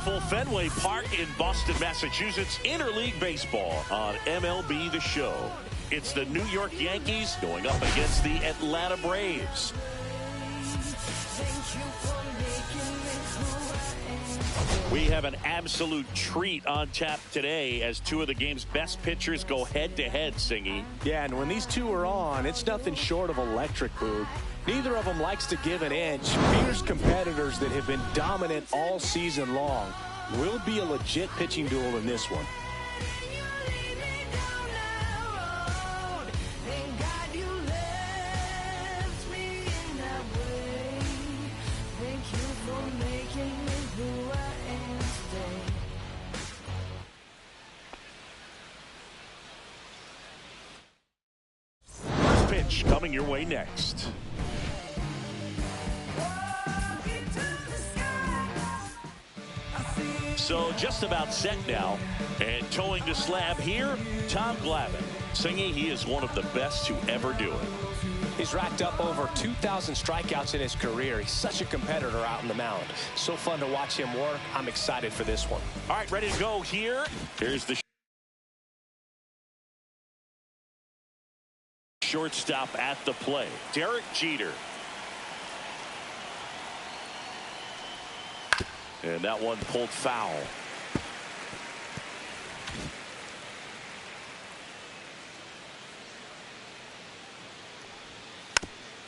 beautiful Fenway Park in Boston, Massachusetts. Interleague baseball on MLB The Show. It's the New York Yankees going up against the Atlanta Braves. We have an absolute treat on tap today as two of the game's best pitchers go head-to-head, Singy. Yeah, and when these two are on, it's nothing short of electric, Boog. Neither of them likes to give an inch. Fierce competitors that have been dominant all season long. Will be a legit pitching duel in this one. Pitch coming your way next. So just about set now, and towing the slab here, Tom Glavine. Singy, he is one of the best to ever do it. He's racked up over 2,000 strikeouts in his career. He's such a competitor out in the mound. So fun to watch him work. I'm excited for this one. All right, ready to go here. Here's the shortstop at the plate, Derek Jeter. And that one pulled foul.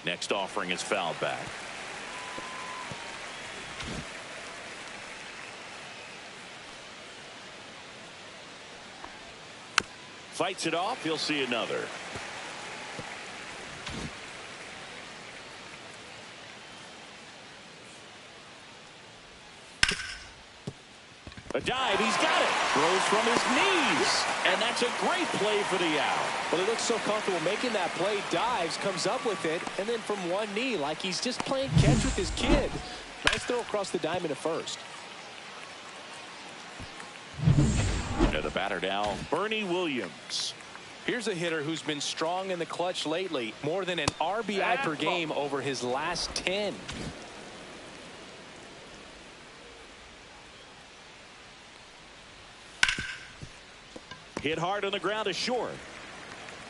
Next offering is fouled back. Fights it off. He'll see another. A dive, he's got it. Throws from his knees. And that's a great play for the out. Well, he looks so comfortable making that play. Dives, comes up with it, and then from one knee, like he's just playing catch with his kid. Nice throw across the diamond to first. And the batter now, Bernie Williams. Here's a hitter who's been strong in the clutch lately. More than an RBI per game over his last 10. Hit hard on the ground to short.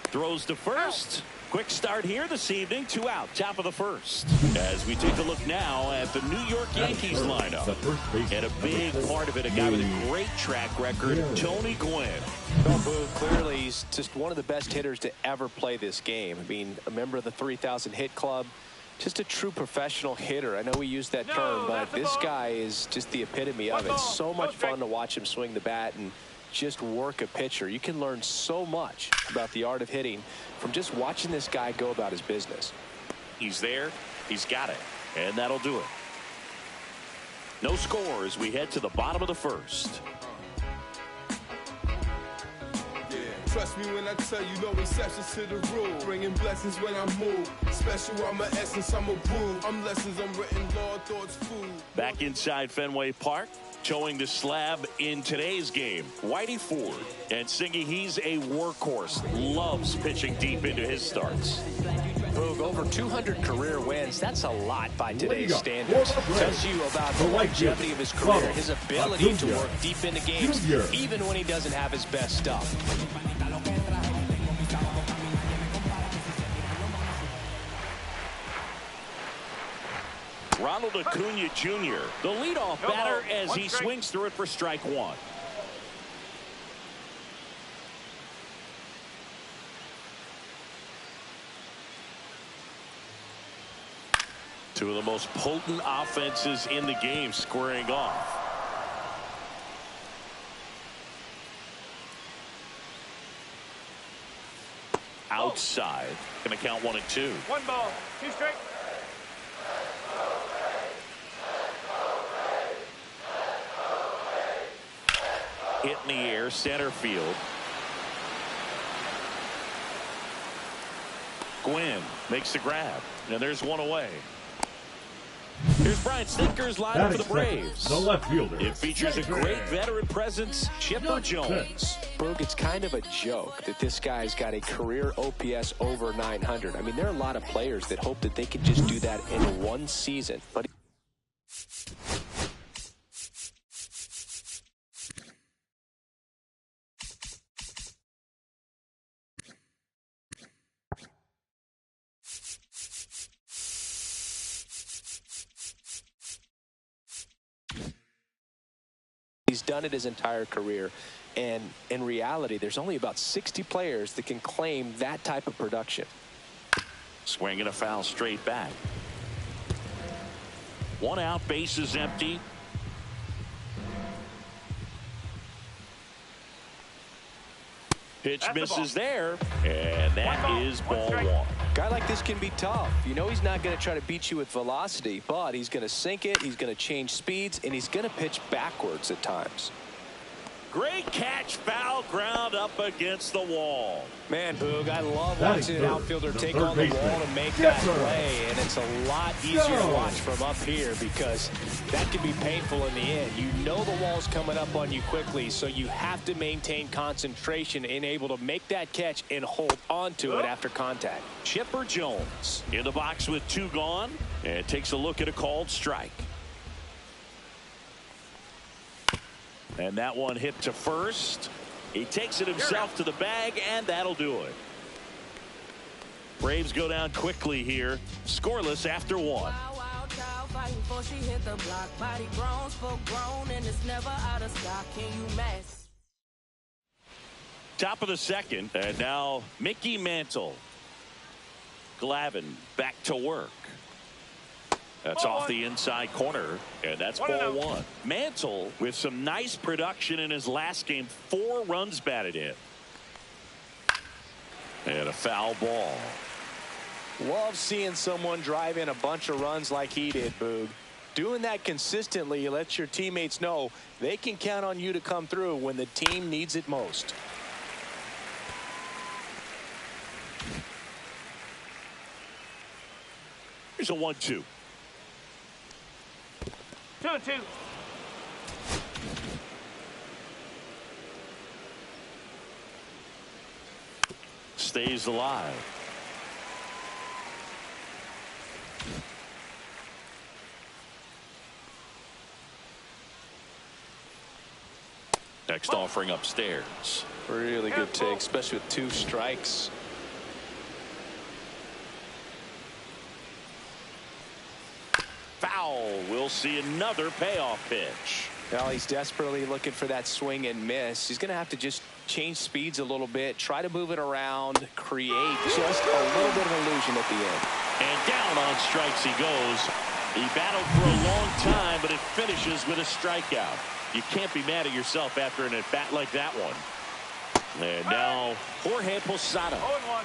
Throws to first. Quick start here this evening. 2 out, top of the first. As we take a look now at the New York Yankees lineup. And a big part of it, a guy with a great track record, Tony Gwynn. Clearly, he's just one of the best hitters to ever play this game. I mean, a member of the 3,000 hit club. Just a true professional hitter. I know we use that term, but this guy is just the epitome of it. So much fun to watch him swing the bat and just work a pitcher. You can learn so much about the art of hitting from just watching this guy go about his business. He's there. He's got it. And that'll do it. No score as we head to the bottom of the first. Trust me when I tell you, no exceptions to the rule. Bringing blessings when I move. Special, I'm an essence, I'm a brew. I'm lessons, I'm written law, thoughts, food. Back inside Fenway Park, towing the slab in today's game, Whitey Ford. And Singy, he's a workhorse. Loves pitching deep into his starts. Boog, over 200 career wins. That's a lot by today's standards. Tells you about the longevity of his career, his ability to work deep into games, even when he doesn't have his best stuff. Ronald Acuna Jr., the leadoff batter as he swings through it for strike one. Two of the most potent offenses in the game squaring off. Outside. Going to count 1 and 2. 1 ball, 2 strikes. Hit in the air, center field. Gwynn makes the grab, and there's 1 away. Here's Brian Snitker's lineup for the Braves. The left fielder. It features a great veteran presence, Chipper Jones. Boog, it's kind of a joke that this guy's got a career OPS over 900. I mean, there are a lot of players that hope that they could just do that in one season. But He's done it his entire career. And in reality, there's only about 60 players that can claim that type of production. Swing and a foul straight back. 1 out, bases empty. Pitch misses there, and that is ball 1. Guy like this can be tough. You know he's not going to try to beat you with velocity, but he's going to sink it, he's going to change speeds, and he's going to pitch backwards at times. Great catch, foul ground up against the wall. Man, Boog, I love watching an outfielder take on the wall to make that play, and it's a lot easier to watch from up here because that can be painful in the end. You know the wall's coming up on you quickly, so you have to maintain concentration and able to make that catch and hold on to it after contact. Chipper Jones in the box with 2 gone, and takes a look at a called strike. And that one hit to first. He takes it himself to the bag, and that'll do it. Braves go down quickly here, scoreless after 1. Top of the second, and now Mickey Mantle. Glavine back to work. That's off the inside corner, and that's ball 1. Mantle with some nice production in his last game. 4 runs batted in. And a foul ball. Love seeing someone drive in a bunch of runs like he did, Boog. Doing that consistently lets your teammates know they can count on you to come through when the team needs it most. Here's a 1-2. 2-2. Stays alive. Next offering upstairs. Really good take, especially with 2 strikes. Foul. We'll see another payoff pitch. Well, he's desperately looking for that swing and miss. He's going to have to just change speeds a little bit, try to move it around, create just a little bit of illusion at the end. And down on strikes he goes. He battled for a long time, but it finishes with a strikeout. You can't be mad at yourself after an at-bat like that one. And now Jorge Posada. 0-1.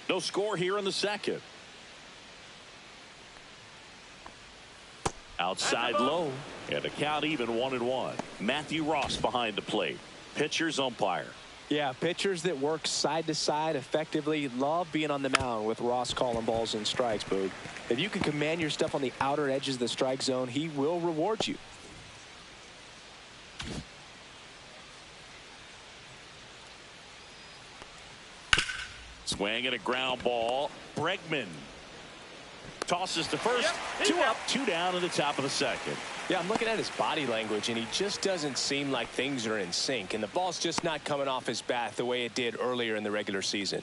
No score here in the second. Outside low, and the count even 1-1. Matthew Ross behind the plate. Pitcher's umpire. Yeah, pitchers that work side to side effectively love being on the mound with Ross calling balls and strikes, Boog. If you can command your stuff on the outer edges of the strike zone, he will reward you. Swing and a ground ball. Bregman tosses to first. 2 up, 2 down in the top of the second. Yeah, I'm looking at his body language, and he just doesn't seem like things are in sync, and the ball's just not coming off his bat the way it did earlier in the regular season.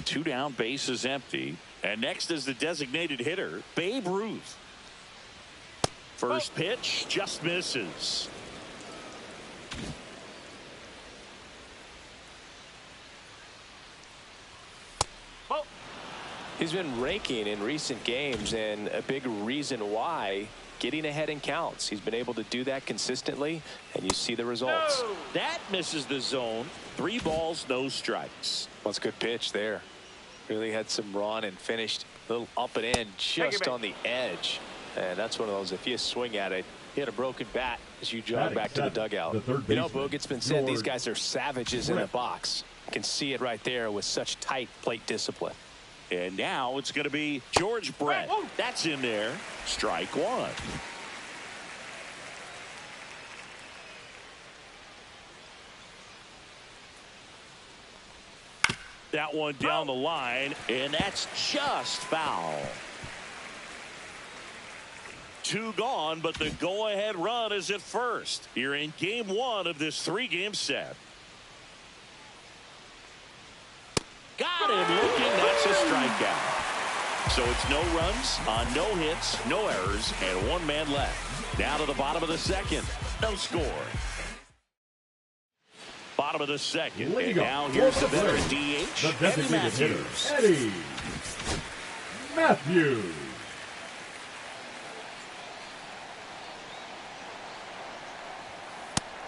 2 down, bases empty. And next is the designated hitter, Babe Ruth. First pitch just misses. He's been raking in recent games, and a big reason why, getting ahead in counts. He's been able to do that consistently, and you see the results. No. That misses the zone. 3 balls, no strikes. Well, it's a good pitch there. Really had some run and finished a little up and in just on the edge. And that's one of those, if you swing at it, hit a broken bat as you jog back to the dugout. You know, Boog, it's been said these guys are savages in the box. You can see it right there with such tight plate discipline. And now it's going to be George Brett. That's in there. Strike 1. That one down the line, and that's just foul. 2 gone, but the go-ahead run is at first. Here in game 1 of this 3-game set. Got him looking. That's a strikeout. So it's no runs on no hits, no errors, and one man left. Now to the bottom of the second. No score. Bottom of the second. And now here's the veteran DH, Eddie Matthews. Eddie Matthews.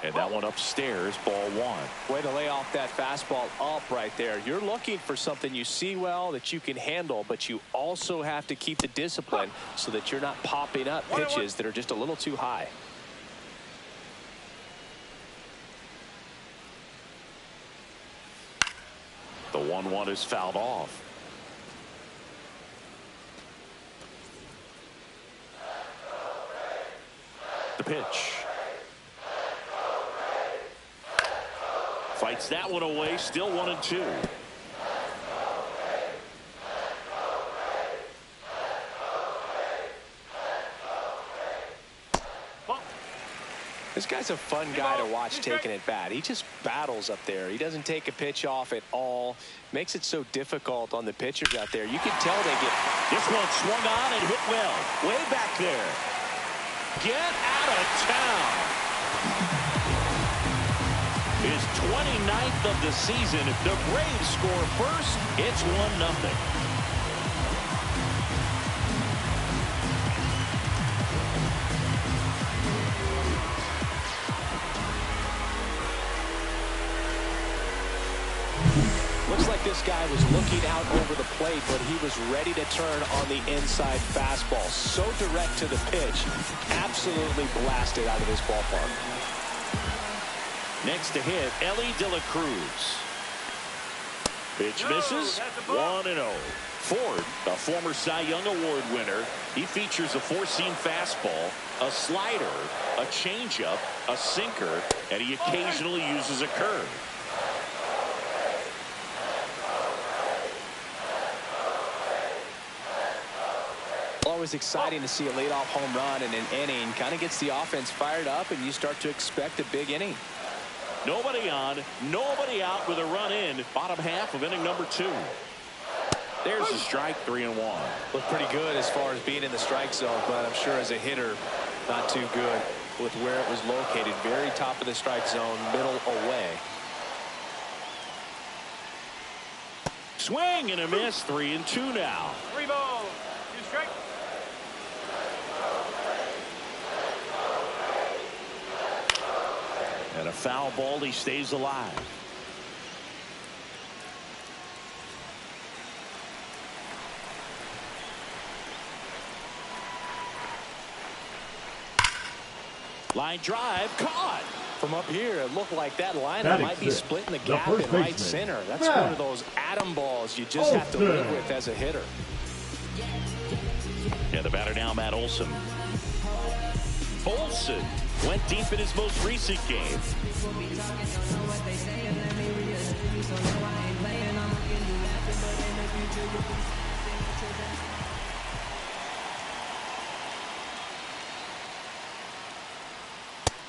And that one upstairs, ball one. Way to lay off that fastball up right there. You're looking for something you see well that you can handle, but you also have to keep the discipline so that you're not popping up pitches that are just a little too high. The 1-1 is fouled off. The pitch. Fights that one away, still 1-2. This guy's a fun guy to watch taking it bat. He just battles up there. He doesn't take a pitch off at all. Makes it so difficult on the pitchers out there. You can tell they get... This one swung on and hit well. Way back there. Get out of town. His 29th of the season. The Braves score first. It's 1-0. Looks like this guy was looking out over the plate, but he was ready to turn on the inside fastball. So direct to the pitch. Absolutely blasted out of this ballpark. Next to hit, Ellie De La Cruz. Pitch misses. 1-0. Ford, a former Cy Young Award winner, he features a four-seam fastball, a slider, a changeup, a sinker, and he occasionally uses a curve. Always exciting to see a leadoff home run in an inning. Kind of gets the offense fired up, and you start to expect a big inning. Nobody on, nobody out with a run in. Bottom half of inning number 2. There's a strike, 3-1. Looked pretty good as far as being in the strike zone, but I'm sure as a hitter, not too good with where it was located. Very top of the strike zone, middle away. Swing and a miss, 3-2 now. 3 balls, 2 strikes. And a foul ball, he stays alive. Line drive, caught. From up here, it looked like that liner might be splitting the gap in right center. That's one of those atom balls you just have to live with as a hitter. Yeah, the batter now, Matt Olson. Olson went deep in his most recent game.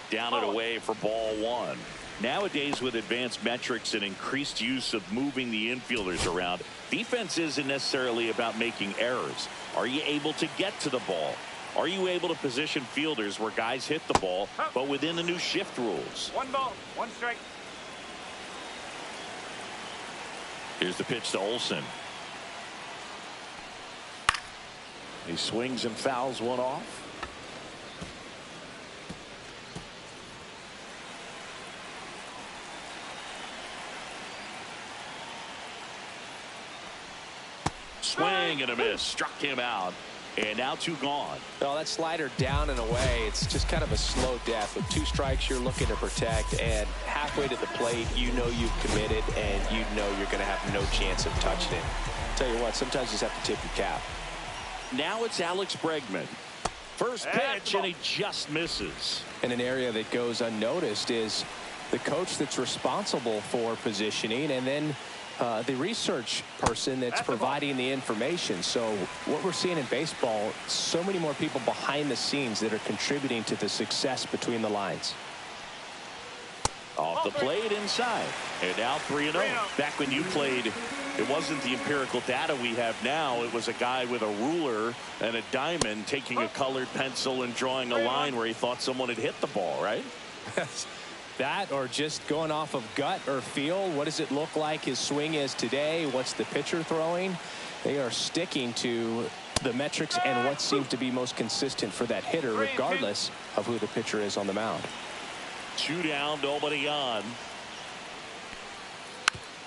Down and away for ball 1. Nowadays, with advanced metrics and increased use of moving the infielders around, defense isn't necessarily about making errors. Are you able to get to the ball? Are you able to position fielders where guys hit the ball, but within the new shift rules? 1 ball, 1 strike. Here's the pitch to Olson. He swings and fouls one off. Swing and a miss. Struck him out. And now 2 gone. Well, that slider down and away, it's just kind of a slow death. With 2 strikes, you're looking to protect, and halfway to the plate, you know you've committed, and you know you're going to have no chance of touching it. Tell you what, sometimes you just have to tip your cap. Now it's Alex Bregman. First pitch, and he just misses. And an area that goes unnoticed is the coach that's responsible for positioning, and then the research person that's providing the information. So what we're seeing in baseball, so many more people behind the scenes that are contributing to the success between the lines. Off the plate inside. And now 3-0. Back when you played It wasn't the empirical data we have now. It was a guy with a ruler and a diamond taking a colored pencil and drawing a line where he thought someone had hit the ball, right? That, or just going off of gut or feel. What does it look like his swing is today? What's the pitcher throwing? They are sticking to the metrics and what seems to be most consistent for that hitter, regardless of who the pitcher is on the mound. 2 down, nobody on.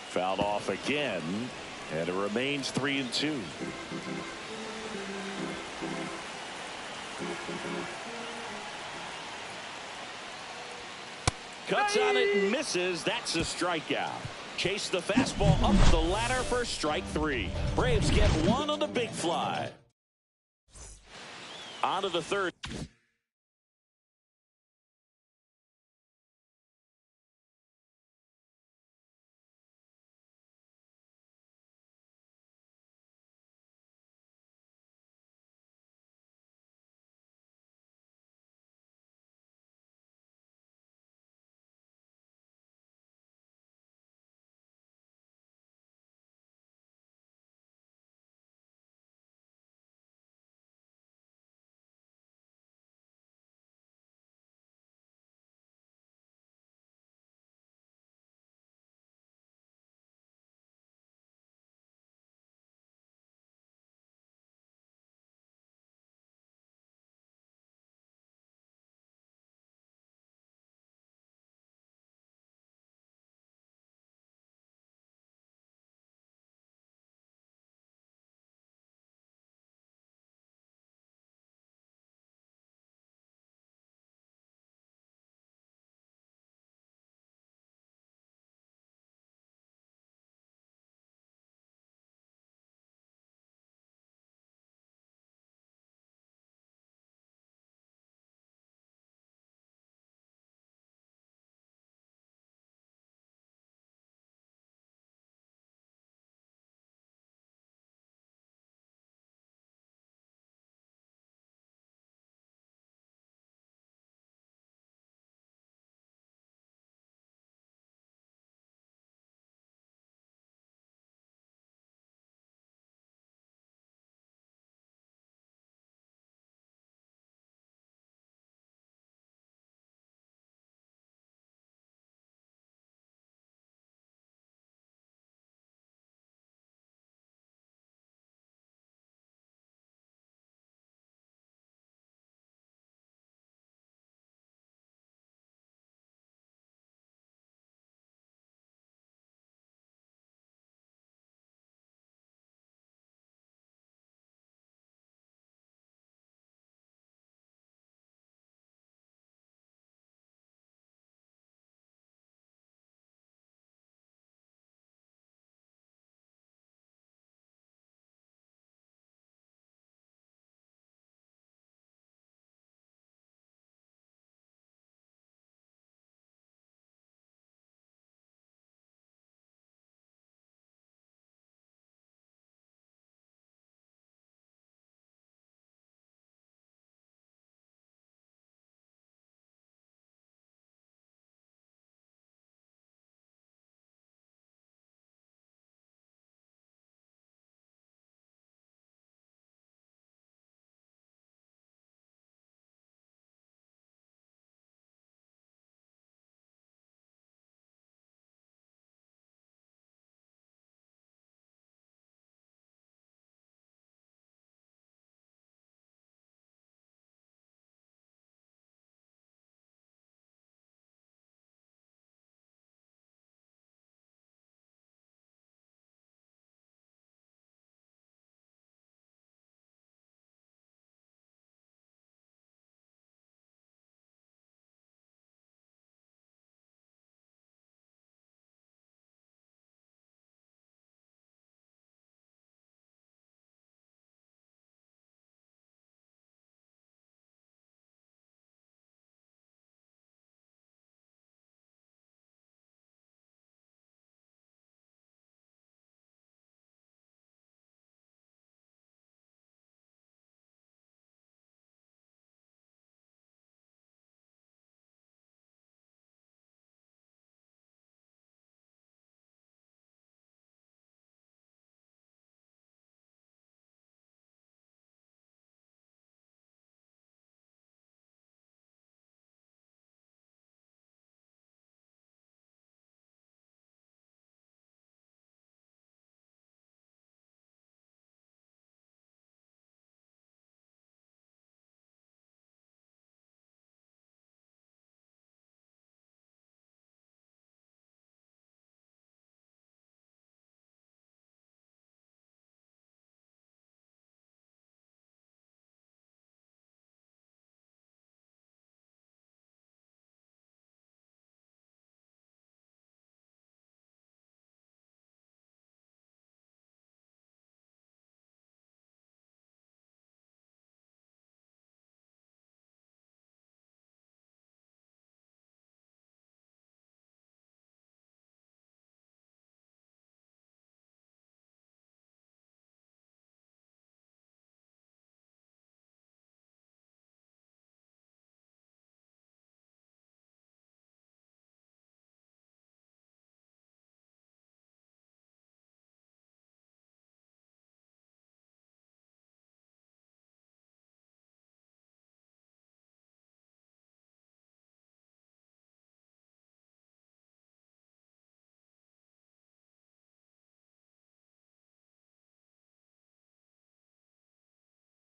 Fouled off again, and it remains 3-2. Cuts on it and misses. That's a strikeout. Chase the fastball up the ladder for strike 3. Braves get 1 on the big fly. On to the third.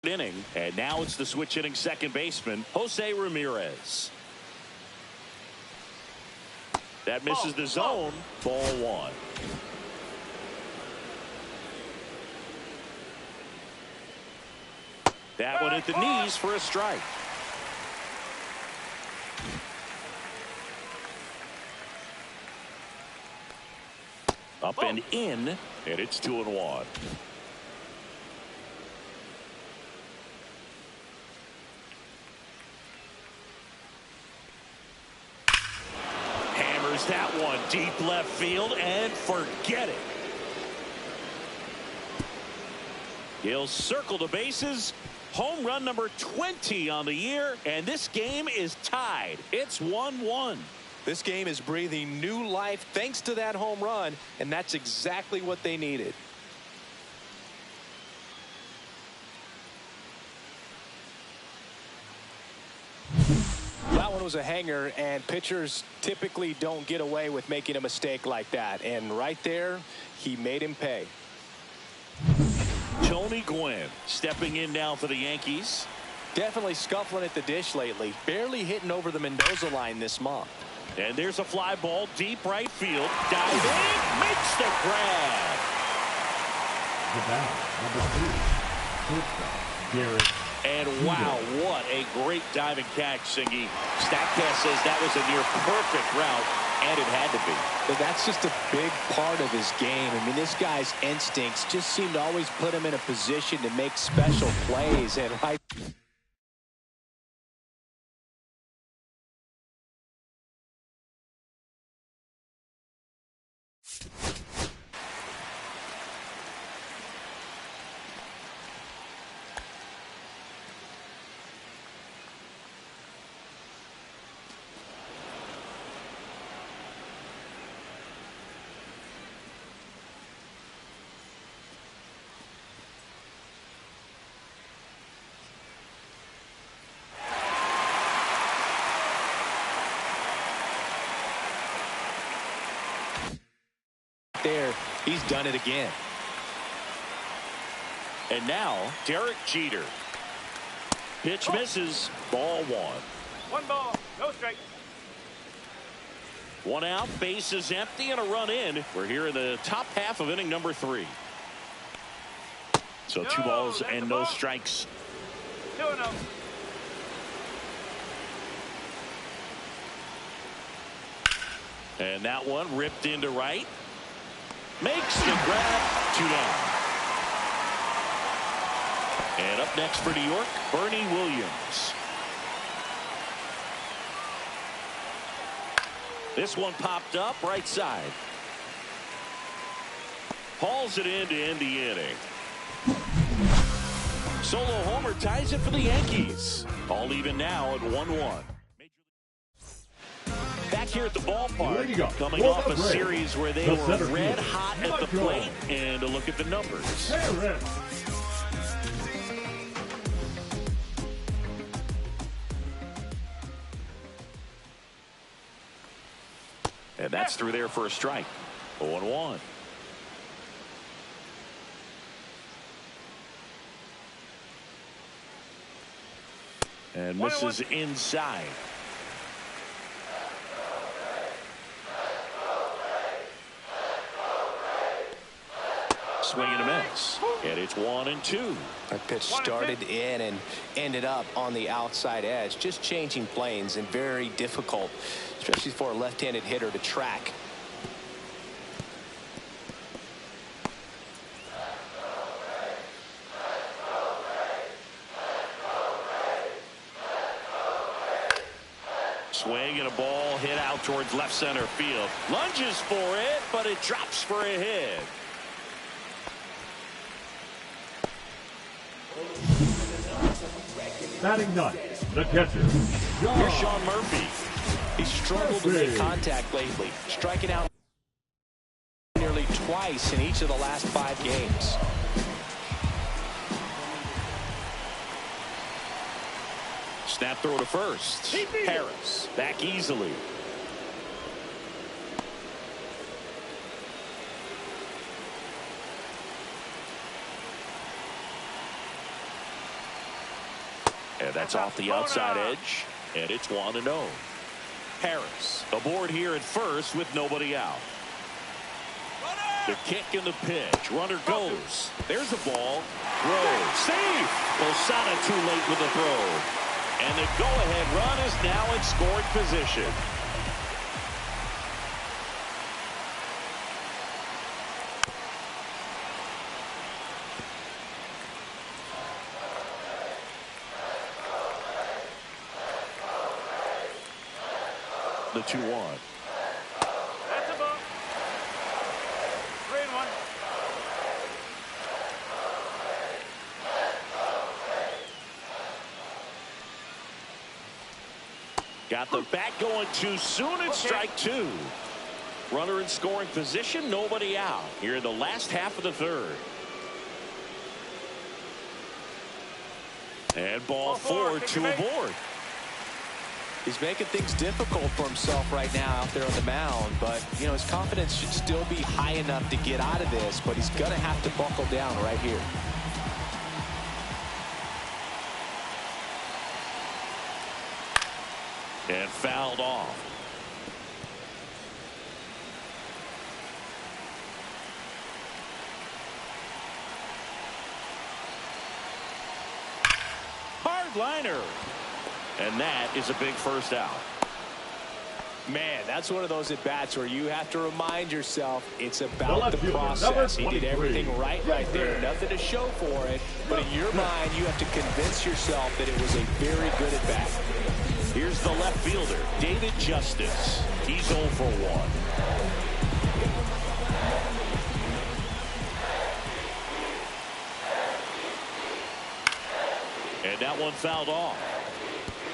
inning, and now it's the switch hitting second baseman, Jose Ramirez. That misses the zone. Ball one. That one at the knees for a strike. Up and in, and it's 2-1. Hammers that one deep left field and forget it. He'll circle the bases. Home run number 20 on the year, and this game is tied. It's 1-1. This game is breathing new life thanks to that home run, and that's exactly what they needed. That one was a hanger, and pitchers typically don't get away with making a mistake like that. And right there, he made him pay. Tony Gwynn stepping in now for the Yankees. Definitely scuffling at the dish lately. Barely hitting over the Mendoza line this month. And there's a fly ball deep right field. Diving, makes the grab. The batter, number 2, Garrett. And wow, what a great diving catch, Singy. Statcast says that was a near perfect route, and it had to be. But that's just a big part of his game. I mean, this guy's instincts just seem to always put him in a position to make special plays. And right. There, he's done it again. And now Derek Jeter. Pitch misses. Ball one. 1 ball, no strike. One out, base is empty, and a run in. We're here in the top half of inning number 3. So 2 balls and no strikes. 2-0. And that one ripped into right. Makes the grab. 2 down. And up next for New York, Bernie Williams. This one popped up right side. Hauls it in to end the inning. Solo homer ties it for the Yankees. All even now at 1-1. Back here at the ballpark, coming off a series where they were red hot at the plate, and a look at the numbers. And that's through there for a strike. 0-1. And misses inside. Swing and a miss. And it's 1-2. That pitch started in and ended up on the outside edge. Just changing planes and very difficult, especially for a left-handed hitter to track. Swing and a ball hit out towards left center field. Lunges for it, but it drops for a hit. Batting ninth, the catcher. Here's Sean Murphy. He's struggled to make contact lately, striking out nearly twice in each of the last 5 games. Snap throw to first. Harris back easily. And that's off the outside edge. And it's 1-0. Harris aboard here at first with nobody out. The kick and the pitch. Runner goes. There's the ball. Throw. Safe. Posada too late with the throw. And the go-ahead run is now in scoring position. The 2-1. That's a ball. 3-1. Got the bat going too soon and strike two. Runner in scoring position, nobody out here in the last half of the third. And ball four, two aboard. He's making things difficult for himself right now out there on the mound, but you know his confidence should still be high enough to get out of this, but he's going to have to buckle down right here. And fouled off. Hard liner. And that is a big first out. Man, that's one of those at-bats where you have to remind yourself it's about the process. He did everything right there. Nothing to show for it. But in your mind, you have to convince yourself that it was a very good at-bat. Here's the left fielder, David Justice. He's 0 for 1. And that one fouled off.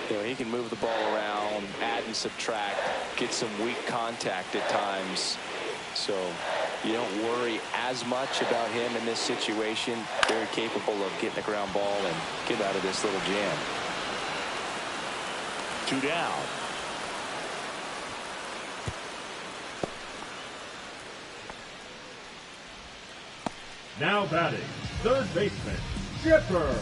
You know, he can move the ball around, add and subtract, get some weak contact at times. So you don't worry as much about him in this situation. Very capable of getting a ground ball and get out of this little jam. 2 down. Now batting, third baseman, Chipper.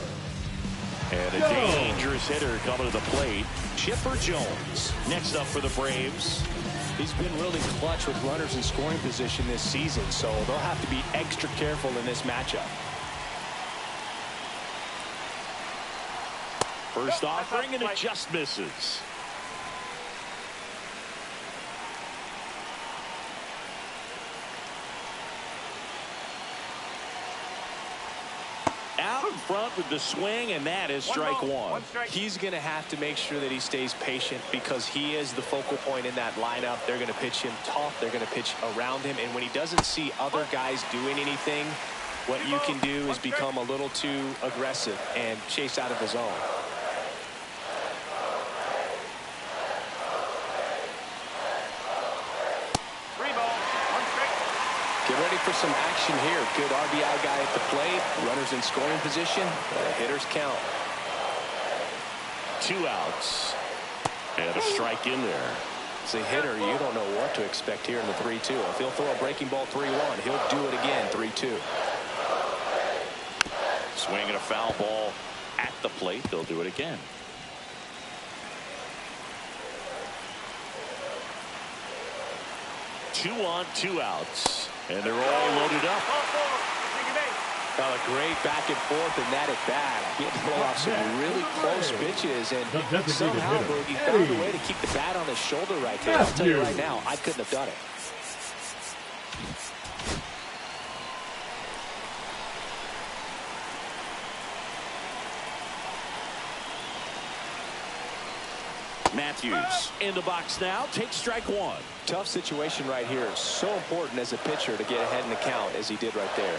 And a dangerous hitter coming to the plate, Chipper Jones. Next up for the Braves. He's been really clutch with runners in scoring position this season, so they'll have to be extra careful in this matchup. First offering, and it just misses. Out in front with the swing, and that is strike one. He's going to have to make sure that he stays patient because he is the focal point in that lineup. They're going to pitch him tough. They're going to pitch around him. And when he doesn't see other guys doing anything, what you can do is become a little too aggressive and chase out of the zone. Get ready for some action here. Good RBI guy at the plate. Runners in scoring position. Hitters count. 2 outs. And a strike in there. As a hitter, you don't know what to expect here in the 3-2. If he'll throw a breaking ball 3-1, he'll do it again 3-2. Swinging a foul ball at the plate. They'll do it again. Two on, 2 outs. And they're all loaded up. A great back and forth in that at bat. He had to throw off some really close pitches, and somehow Boogie found a way to keep the bat on his shoulder right there. I'll tell you right now, I couldn't have done it. Matthews in the box now, takes strike one. Tough situation right here. So important as a pitcher to get ahead in the count as he did right there.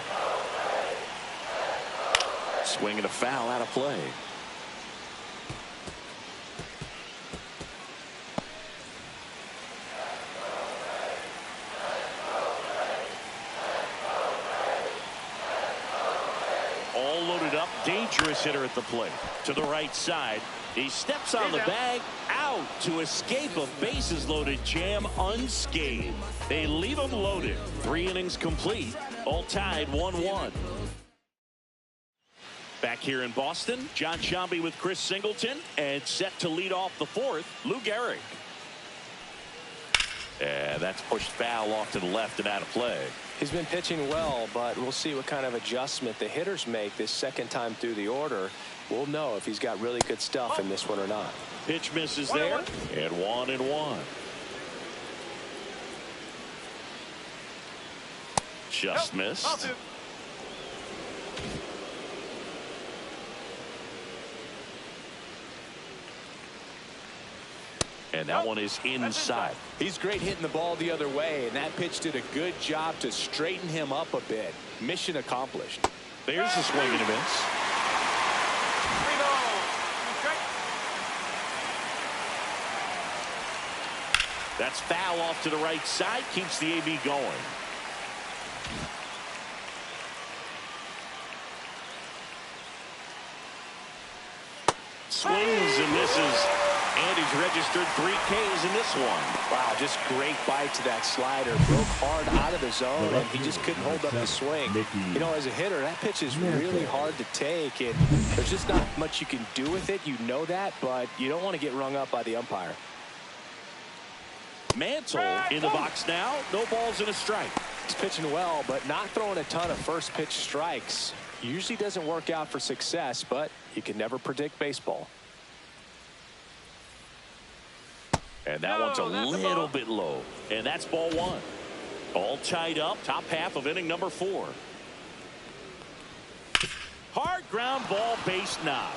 Swinging a foul out of play. All loaded up, dangerous hitter at the plate. To the right side, he steps on the bag, out to escape a bases loaded jam unscathed. They leave him loaded. 3 innings complete, all tied 1-1. Back here in Boston, John Sciambi with Chris Singleton, and set to lead off the fourth, Lou Gehrig. And that's pushed foul off to the left and out of play. He's been pitching well, but we'll see what kind of adjustment the hitters make this second time through the order. We'll know if he's got really good stuff in this one or not. Pitch misses there, and 1-1. Just missed. And that one is inside. He's great hitting the ball the other way, and that pitch did a good job to straighten him up a bit. Mission accomplished. There's the swing and a miss. That's foul off to the right side. Keeps the AB going. Swings and misses. And he's registered 3 Ks in this one. Wow, just great bite to that slider. Broke hard out of the zone, and he just couldn't hold up the swing. You know, as a hitter, that pitch is really hard to take, and there's just not much you can do with it. You know that, but you don't want to get rung up by the umpire. Mantle in the box now. No balls and a strike. He's pitching well, but not throwing a ton of first pitch strikes. Usually doesn't work out for success, but you can never predict baseball. And that one's a little bit low. And that's ball 1. All tied up. Top half of inning number 4. Hard ground ball, base knob.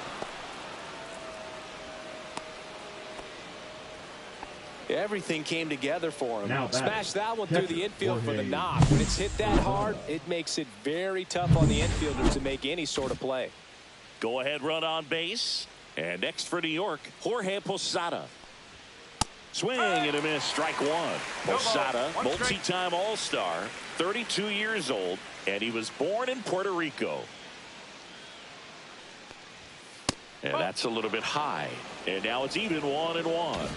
Everything came together for him. Now smashed that one through the infield for the knock. When it's hit that hard, it makes it very tough on the infielders to make any sort of play. Go ahead run on base. And next for New York, Jorge Posada. Swing and a miss, strike 1. Posada, multi-time All-Star, 32 years old, and he was born in Puerto Rico. And that's a little bit high. And now it's even 1-1.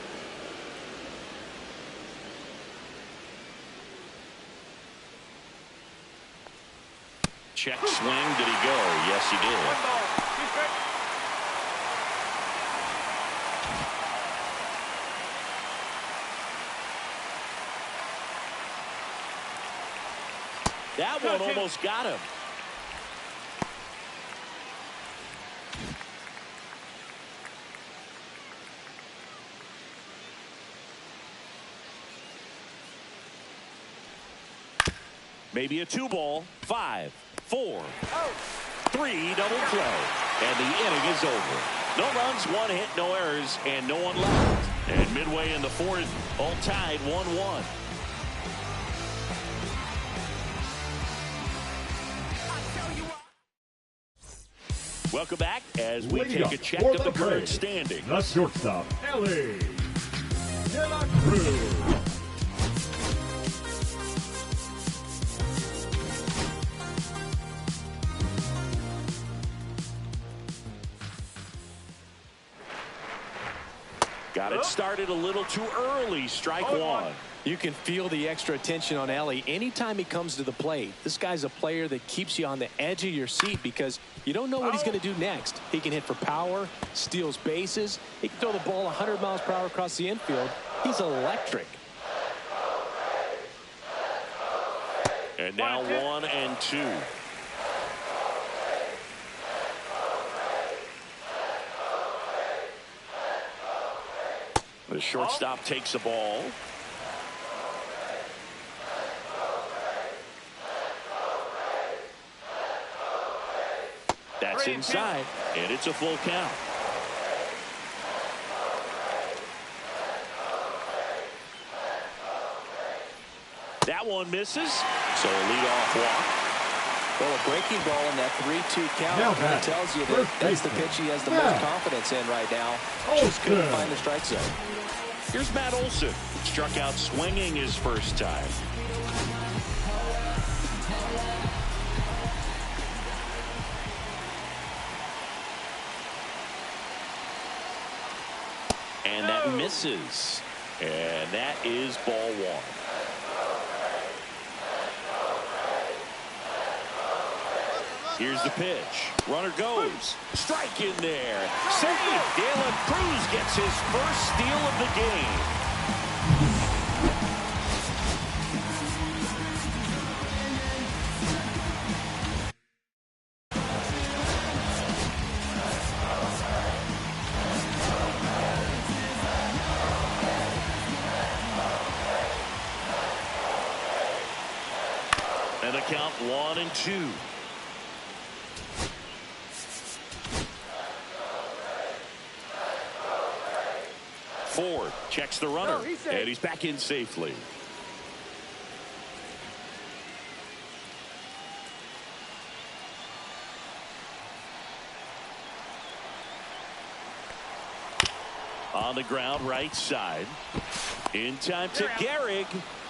Check swing, did he go? Yes, he did. That one almost got him. Maybe a 2-ball. 5, 4, 3, double play. And the inning is over. No runs, 1 hit, no errors, and no one left. And midway in the 4th, all tied 1-1. Welcome back as we take a check of the current standing. The shortstop, Ellie De La Cruz. Got it started a little too early. Strike 1. You can feel the extra attention on Ellie anytime he comes to the plate. This guy's a player that keeps you on the edge of your seat because you don't know what he's going to do next. He can hit for power, steals bases. He can throw the ball 100 miles per hour across the infield. He's electric. And now 1-2. The shortstop takes the ball. That's inside, and it's a full count. That one misses, so a leadoff walk. Well, a breaking ball in that 3-2 count really tells you that that's the pitch he has the most confidence in right now. Just couldn't find the strike zone. Here's Matt Olson. Struck out swinging his first time. And that misses. And that is ball 1. Here's the pitch. Runner goes. Strike in there. Save. De La Cruz gets his first steal of the game. And the count 1-2. Ford checks the runner, and he's back in safely. On the ground, right side. In time to Gehrig.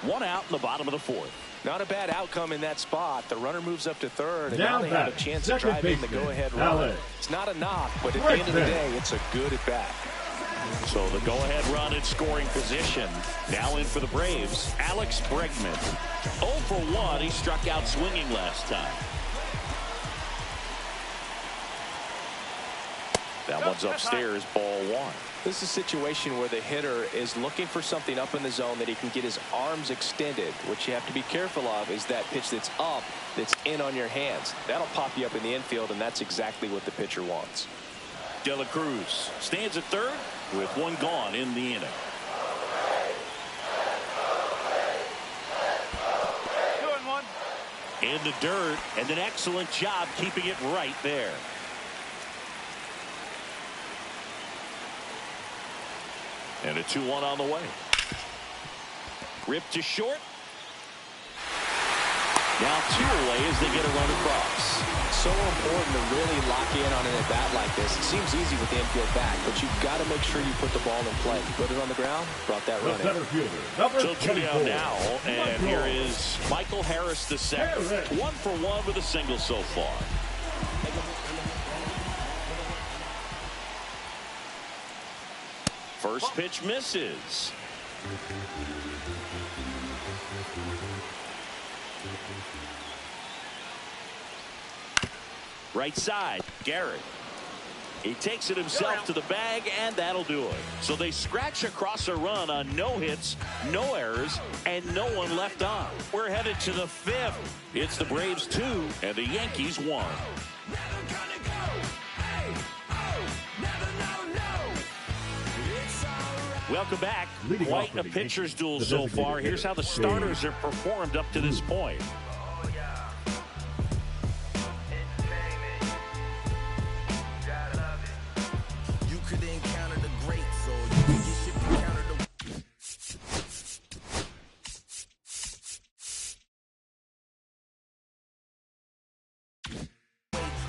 One out in the bottom of the fourth. Not a bad outcome in that spot. The runner moves up to third, and now Down they have a back, chance to second drive in the baseman, go-ahead run. Alex. It's not a knock, but at the end of the day, it's a good at-bat. So the go-ahead run in scoring position. Now in for the Braves, Alex Bregman. 0 for 1. He struck out swinging last time. That one's upstairs, ball 1. This is a situation where the hitter is looking for something up in the zone that he can get his arms extended. What you have to be careful of is that pitch that's up, that's in on your hands. That'll pop you up in the infield, and that's exactly what the pitcher wants. De La Cruz stands at third with one gone in the inning. In the dirt, and an excellent job keeping it right there. And a 2-1 on the way. Ripped to short. Now 2 away as they get a run across. So important to really lock in on an at-bat like this. It seems easy with the infield back, but you've got to make sure you put the ball in play. Put it on the ground, brought that run in. Center fielder, number So 2 down 24, now, and Michael. here is Michael Harris the second. Harris. 1 for 1 with a single so far. First pitch misses. Right side, Garrett. He takes it himself to the bag, and that'll do it. So they scratch across a run on no hits, no errors, and no one left on. We're headed to the 5th. It's the Braves 2 and the Yankees 1. Welcome back. Leading Quite off for a the pitcher's Yankees, duel the so designated far. Here's how the hitter, starters have performed up to this point. You could encounter the greats, or you can get shit to counter the.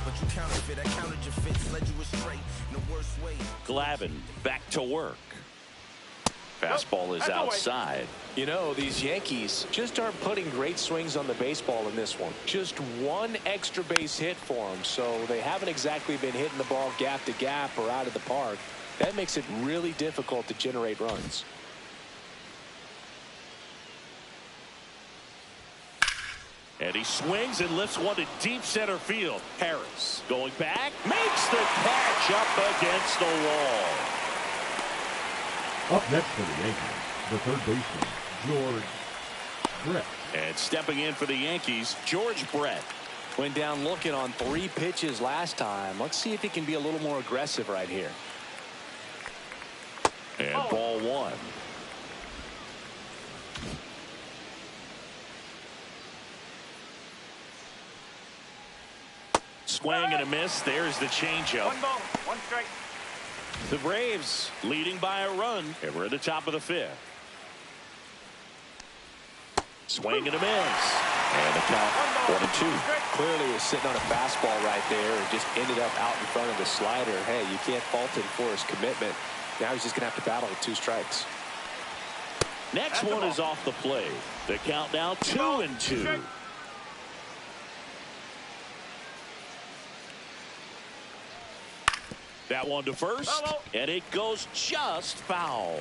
But you counterfeit, I counted your fits, led you astray in the worst way. Glavine back to work. Fastball is outside. You know, these Yankees just aren't putting great swings on the baseball in this one. Just one extra base hit for them, so they haven't exactly been hitting the ball gap to gap or out of the park. That makes it really difficult to generate runs. And he swings and lifts one to deep center field. Harris going back, makes the catch up against the wall. Up next for the Yankees, the third baseman, George Brett. And stepping in for the Yankees, George Brett. Went down looking on 3 pitches last time. Let's see if he can be a little more aggressive right here. And ball 1. Swing and a miss. There's the changeup. 1 ball, 1 strike. The Braves leading by a run, and we're at the top of the 5th. Swing and a miss. And the count 1-2. Clearly he was sitting on a fastball right there and just ended up out in front of the slider. Hey, you can't fault him for his commitment. Now he's just going to have to battle with 2 strikes. Next one is off the plate. The count now 2-2. That one to first, and it goes just foul.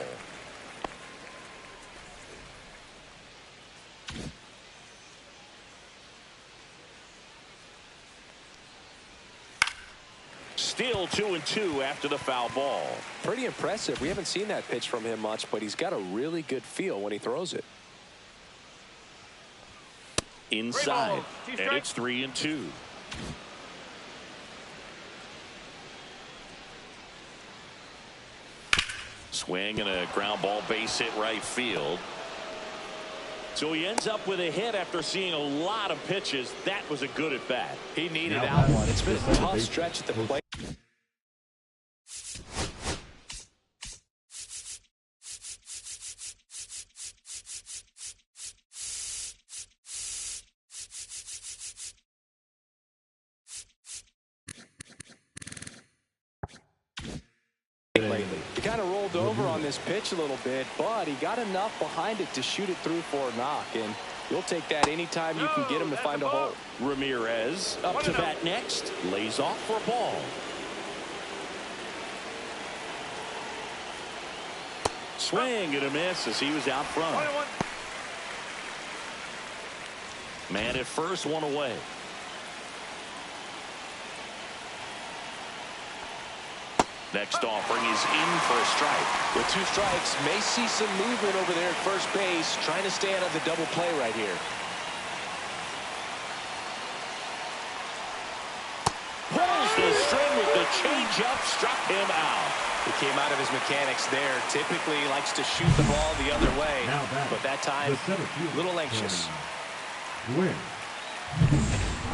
Still 2-2 after the foul ball. Pretty impressive. We haven't seen that pitch from him much, but he's got a really good feel when he throws it. Inside, and it's 3-2. Swing and a ground ball, base hit right field. So he ends up with a hit after seeing a lot of pitches. That was a good at bat. He needed that one. It's been a tough stretch at the plate. He kind of rolled over on this pitch a little bit, but he got enough behind it to shoot it through for a knock, and you'll take that anytime you can get him to find a hole. Ramirez up to bat next, lays off for a ball. Swing and a miss as he was out front. Man at first, one away. Next offering is in for a strike. With 2 strikes, may see some movement over there at first base, trying to stay out of the double play right here. Pulls the string with the changeup, struck him out. He came out of his mechanics there. Typically likes to shoot the ball the other way, but that time, a little anxious. Gwynn.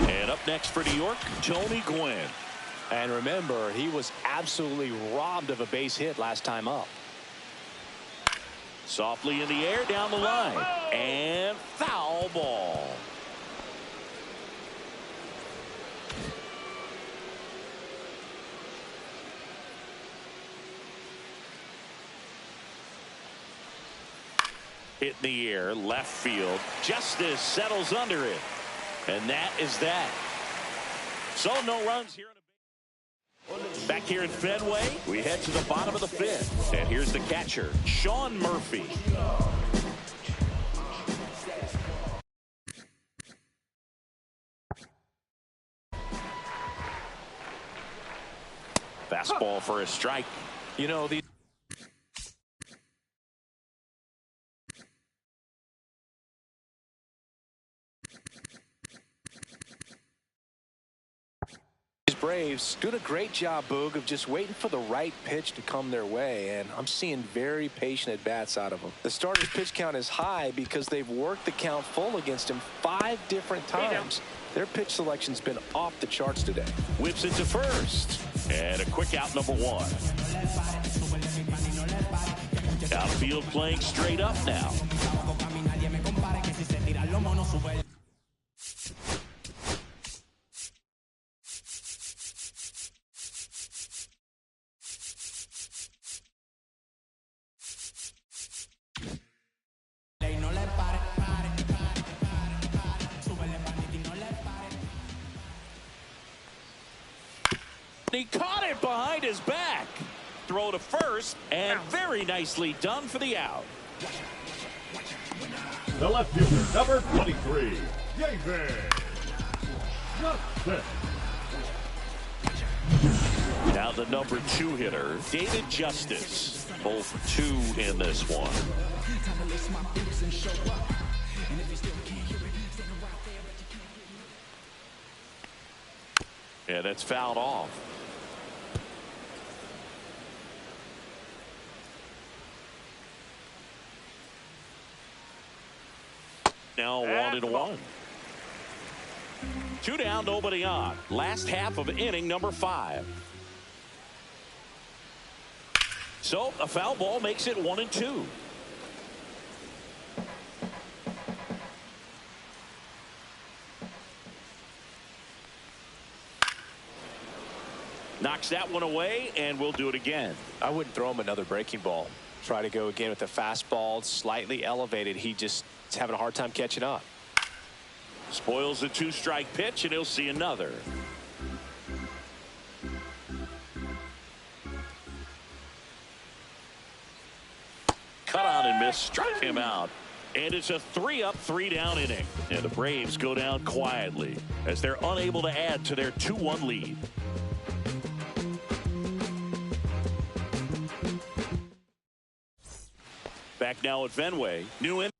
And up next for New York, Tony Gwynn. And remember, he was absolutely robbed of a base hit last time up. Softly in the air down the line. And foul ball. Hit in the air, left field. Justice settles under it. And that is that. So no runs here. Back here at Fenway, we head to the bottom of the 5th. And here's the catcher, Sean Murphy. Fastball for a strike. You know, these Braves doing a great job, Boog, of just waiting for the right pitch to come their way, and I'm seeing very patient at-bats out of them. The starter's pitch count is high because they've worked the count full against him 5 different times. Their pitch selection's been off the charts today. Whips it to first, and a quick out, number 1. Outfield playing straight up now. He caught it behind his back. Throw to first, and very nicely done for the out. The left fielder, number 23, David Justice. Now the number 2 hitter, David Justice. Both 2 in this one. Yeah, that's fouled off. Now 1-1. 2 down, nobody on. Last half of inning number 5. So a foul ball makes it 1-2. Knocks that one away, and we'll do it again. I wouldn't throw him another breaking ball. Try to go again with the fastball, slightly elevated. He just is having a hard time catching up. Spoils the 2-strike pitch, and he'll see another. Cut on and miss, struck him out. And it's a 3-up, 3-down inning. And the Braves go down quietly as they're unable to add to their 2-1 lead. Back now at Fenway. New in.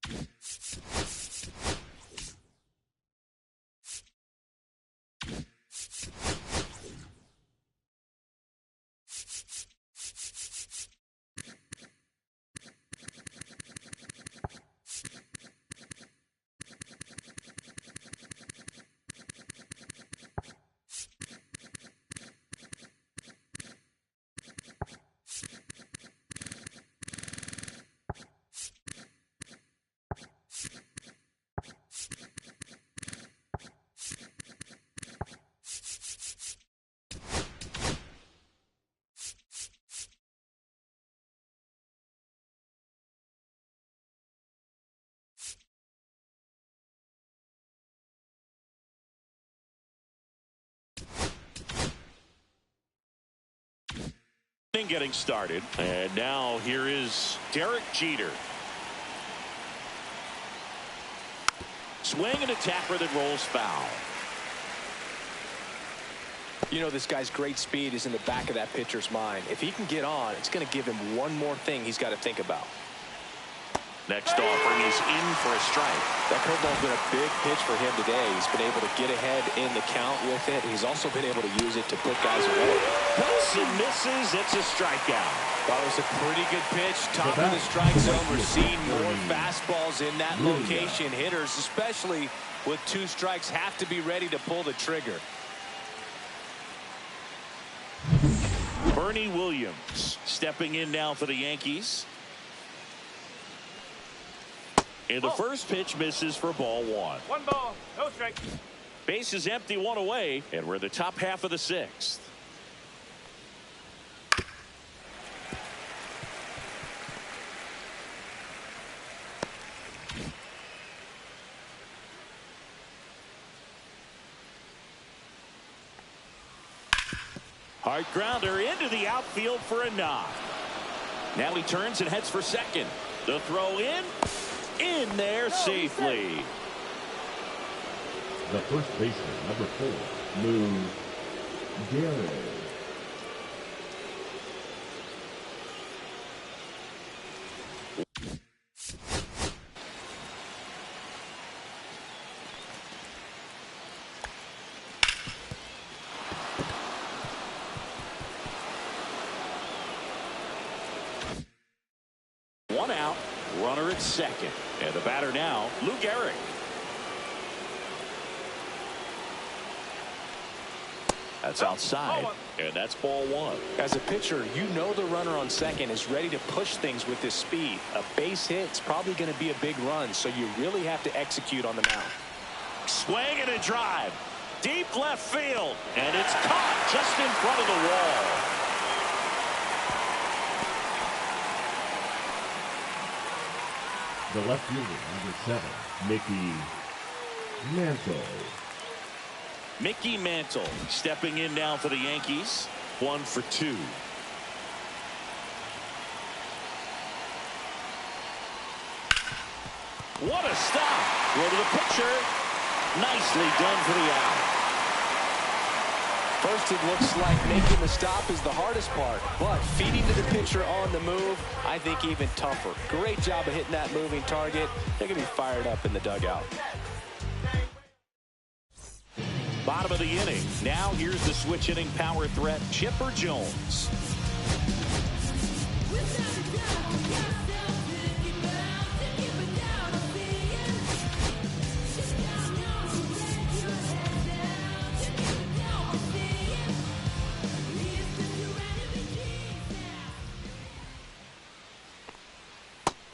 Getting started, and now here is Derek Jeter. Swing and a tapper that rolls foul. You know, this guy's great speed is in the back of that pitcher's mind. If he can get on, it's going to give him one more thing he's got to think about. Next offering is in for a strike. That curveball's been a big pitch for him today. He's been able to get ahead in the count with it. He's also been able to use it to put guys away. Wilson misses. It's a strikeout. That was a pretty good pitch. Top of the strike zone. We're seeing more fastballs in that location. Hitters, especially with 2 strikes, have to be ready to pull the trigger. Bernie Williams stepping in now for the Yankees. And the first pitch misses for ball 1. 1 ball, no strike. Base is empty, 1 away, and we're in the top half of the 6th. Hard grounder into the outfield for a knock. Now he turns and heads for second. The throw in there safely. The first baseman, number 4, Lou Gehrig. One out, runner at second. And the batter now, Lou Gehrig. That's outside, and that's ball 1. As a pitcher, you know the runner on second is ready to push things with his speed. A base hit's probably going to be a big run, so you really have to execute on the mound. Swing and a drive. Deep left field, and it's caught just in front of the wall. The left fielder, number 7, Mickey Mantle. Mickey Mantle stepping in now for the Yankees. 1 for 2. What a stop. Go to the pitcher. Nicely done for the out. First, it looks like making the stop is the hardest part, but feeding to the pitcher on the move, I think even tougher. Great job of hitting that moving target. They're going to be fired up in the dugout. Bottom of the inning. Now here's the switch hitting power threat, Chipper Jones.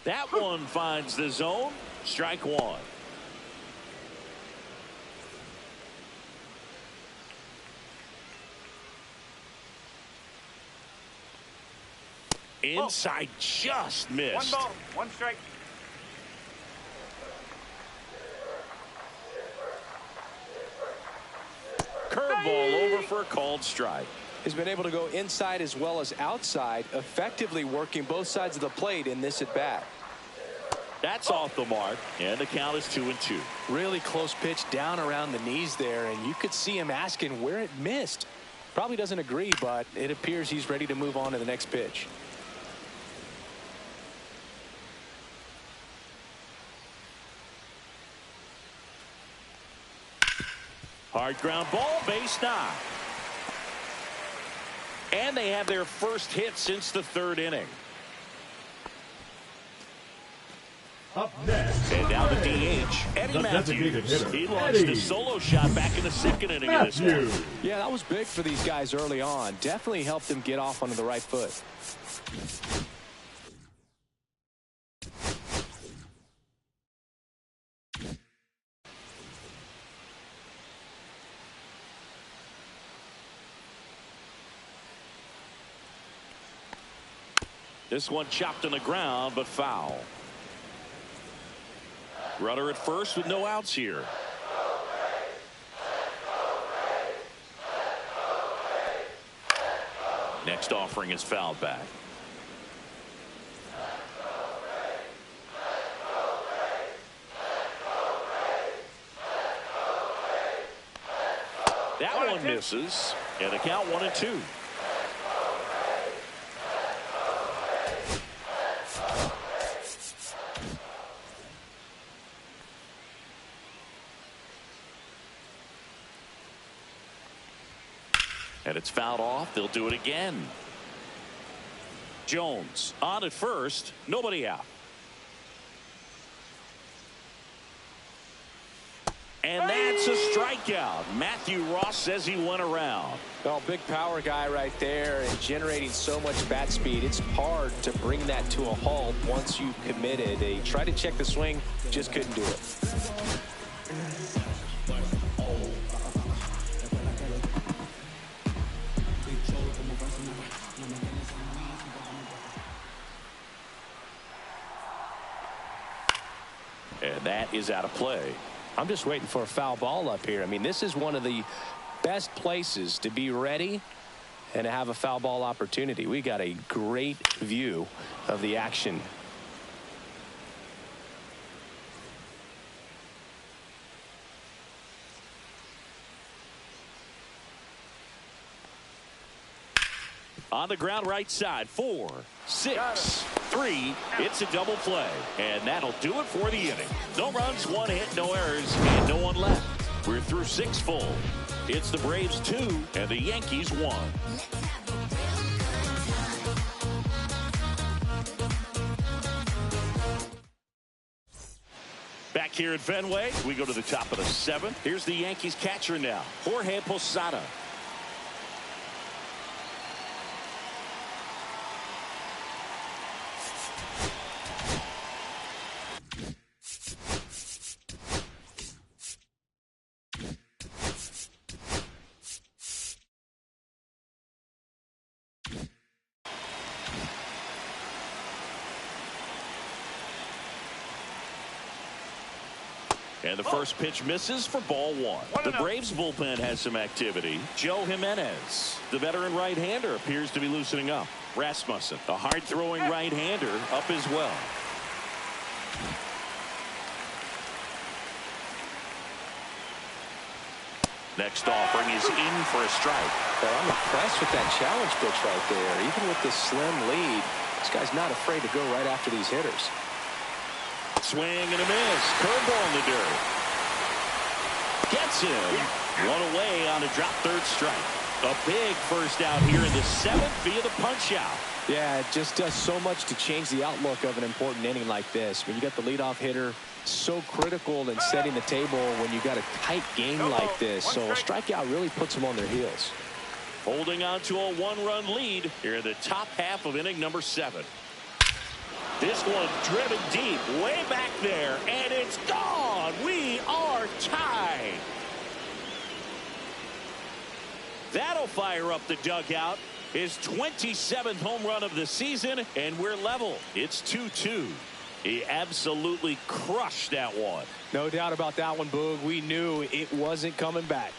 That one finds the zone. Strike 1. Inside, just missed. 1 ball, 1 strike. Curveball over for a called strike. He's been able to go inside as well as outside, effectively working both sides of the plate in this at bat. That's off the mark, and the count is 2-2. Really close pitch down around the knees there, and you could see him asking where it missed. Probably doesn't agree, but it appears he's ready to move on to the next pitch. Hard ground ball, base knock. And they have their first hit since the third inning. Up next. And now the DH, Eddie The designated Matthews. hitter, He launched Eddie a solo shot back in the second inning of this one. Yeah, that was big for these guys early on. Definitely helped them get off onto the right foot. This one chopped on the ground, but foul. Runner at first with no outs here. Next offering is fouled back. That one misses, and the count 1-2. And it's fouled off. They'll do it again. Jones on at first. Nobody out. And that's a strikeout. Matthew Ross says he went around. Well, big power guy right there and generating so much bat speed. It's hard to bring that to a halt once you've committed. They tried to check the swing, just couldn't do it. And that is out of play. I'm just waiting for a foul ball up here. I mean, this is one of the best places to be ready and to have a foul ball opportunity. We got a great view of the action. On the ground right side. 4, 6, 3. It's a double play. And that'll do it for the inning. No runs, 1 hit, no errors, and no one left. We're through 6 full. It's the Braves 2 and the Yankees 1. Back here at Fenway, we go to the top of the 7th. Here's the Yankees catcher now, Jorge Posada. And the first pitch misses for ball 1. The Braves bullpen has some activity. Joe Jimenez, the veteran right-hander, appears to be loosening up. Rasmussen, a hard-throwing right-hander, up as well. Next offering is in for a strike. Well, I'm impressed with that challenge pitch right there. Even with this slim lead, this guy's not afraid to go right after these hitters. Swing and a miss. Curveball in the dirt. Gets him. 1 away on a drop third strike. A big first out here in the 7th via the punch out. Yeah, it just does so much to change the outlook of an important inning like this. When you got the leadoff hitter, so critical in setting the table when you got a tight game like this. So a strikeout really puts them on their heels. Holding on to a 1-run lead here in the top half of inning number 7. This one driven deep, way back there, and it's gone. We are tied. That'll fire up the dugout. His 27th home run of the season, and we're level. It's 2-2. He absolutely crushed that one. No doubt about that one, Boog. We knew it wasn't coming back.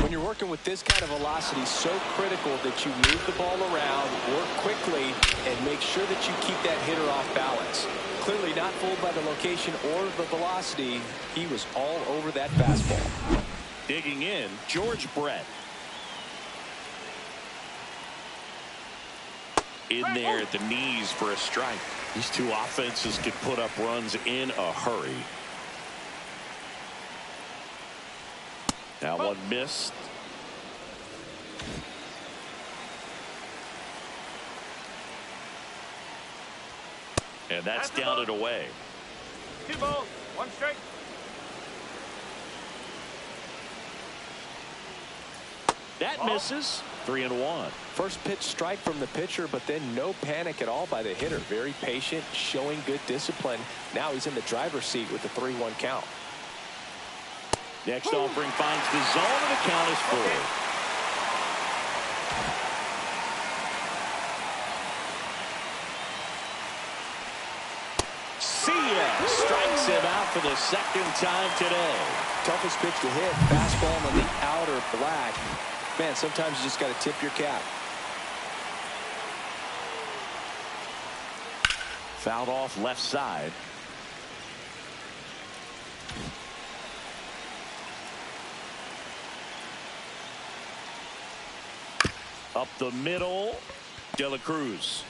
When you're working with this kind of velocity, so critical that you move the ball around, work quickly, and make sure that you keep that hitter off balance. Clearly not fooled by the location or the velocity. He was all over that fastball. Digging in, George Brett. In there at the knees for a strike. These two offenses could put up runs in a hurry. Now one missed. And that's down and away. 2 balls, 1 strike. That misses. 3-1. First pitch strike from the pitcher, but then no panic at all by the hitter. Very patient, showing good discipline. Now he's in the driver's seat with the 3-1 count. Next offering finds the zone, and the count is full. Strikes him out for the 2nd time today. Toughest pitch to hit, fastball on the outer black. Man, sometimes you just got to tip your cap. Fouled off left side. Up the middle, De La Cruz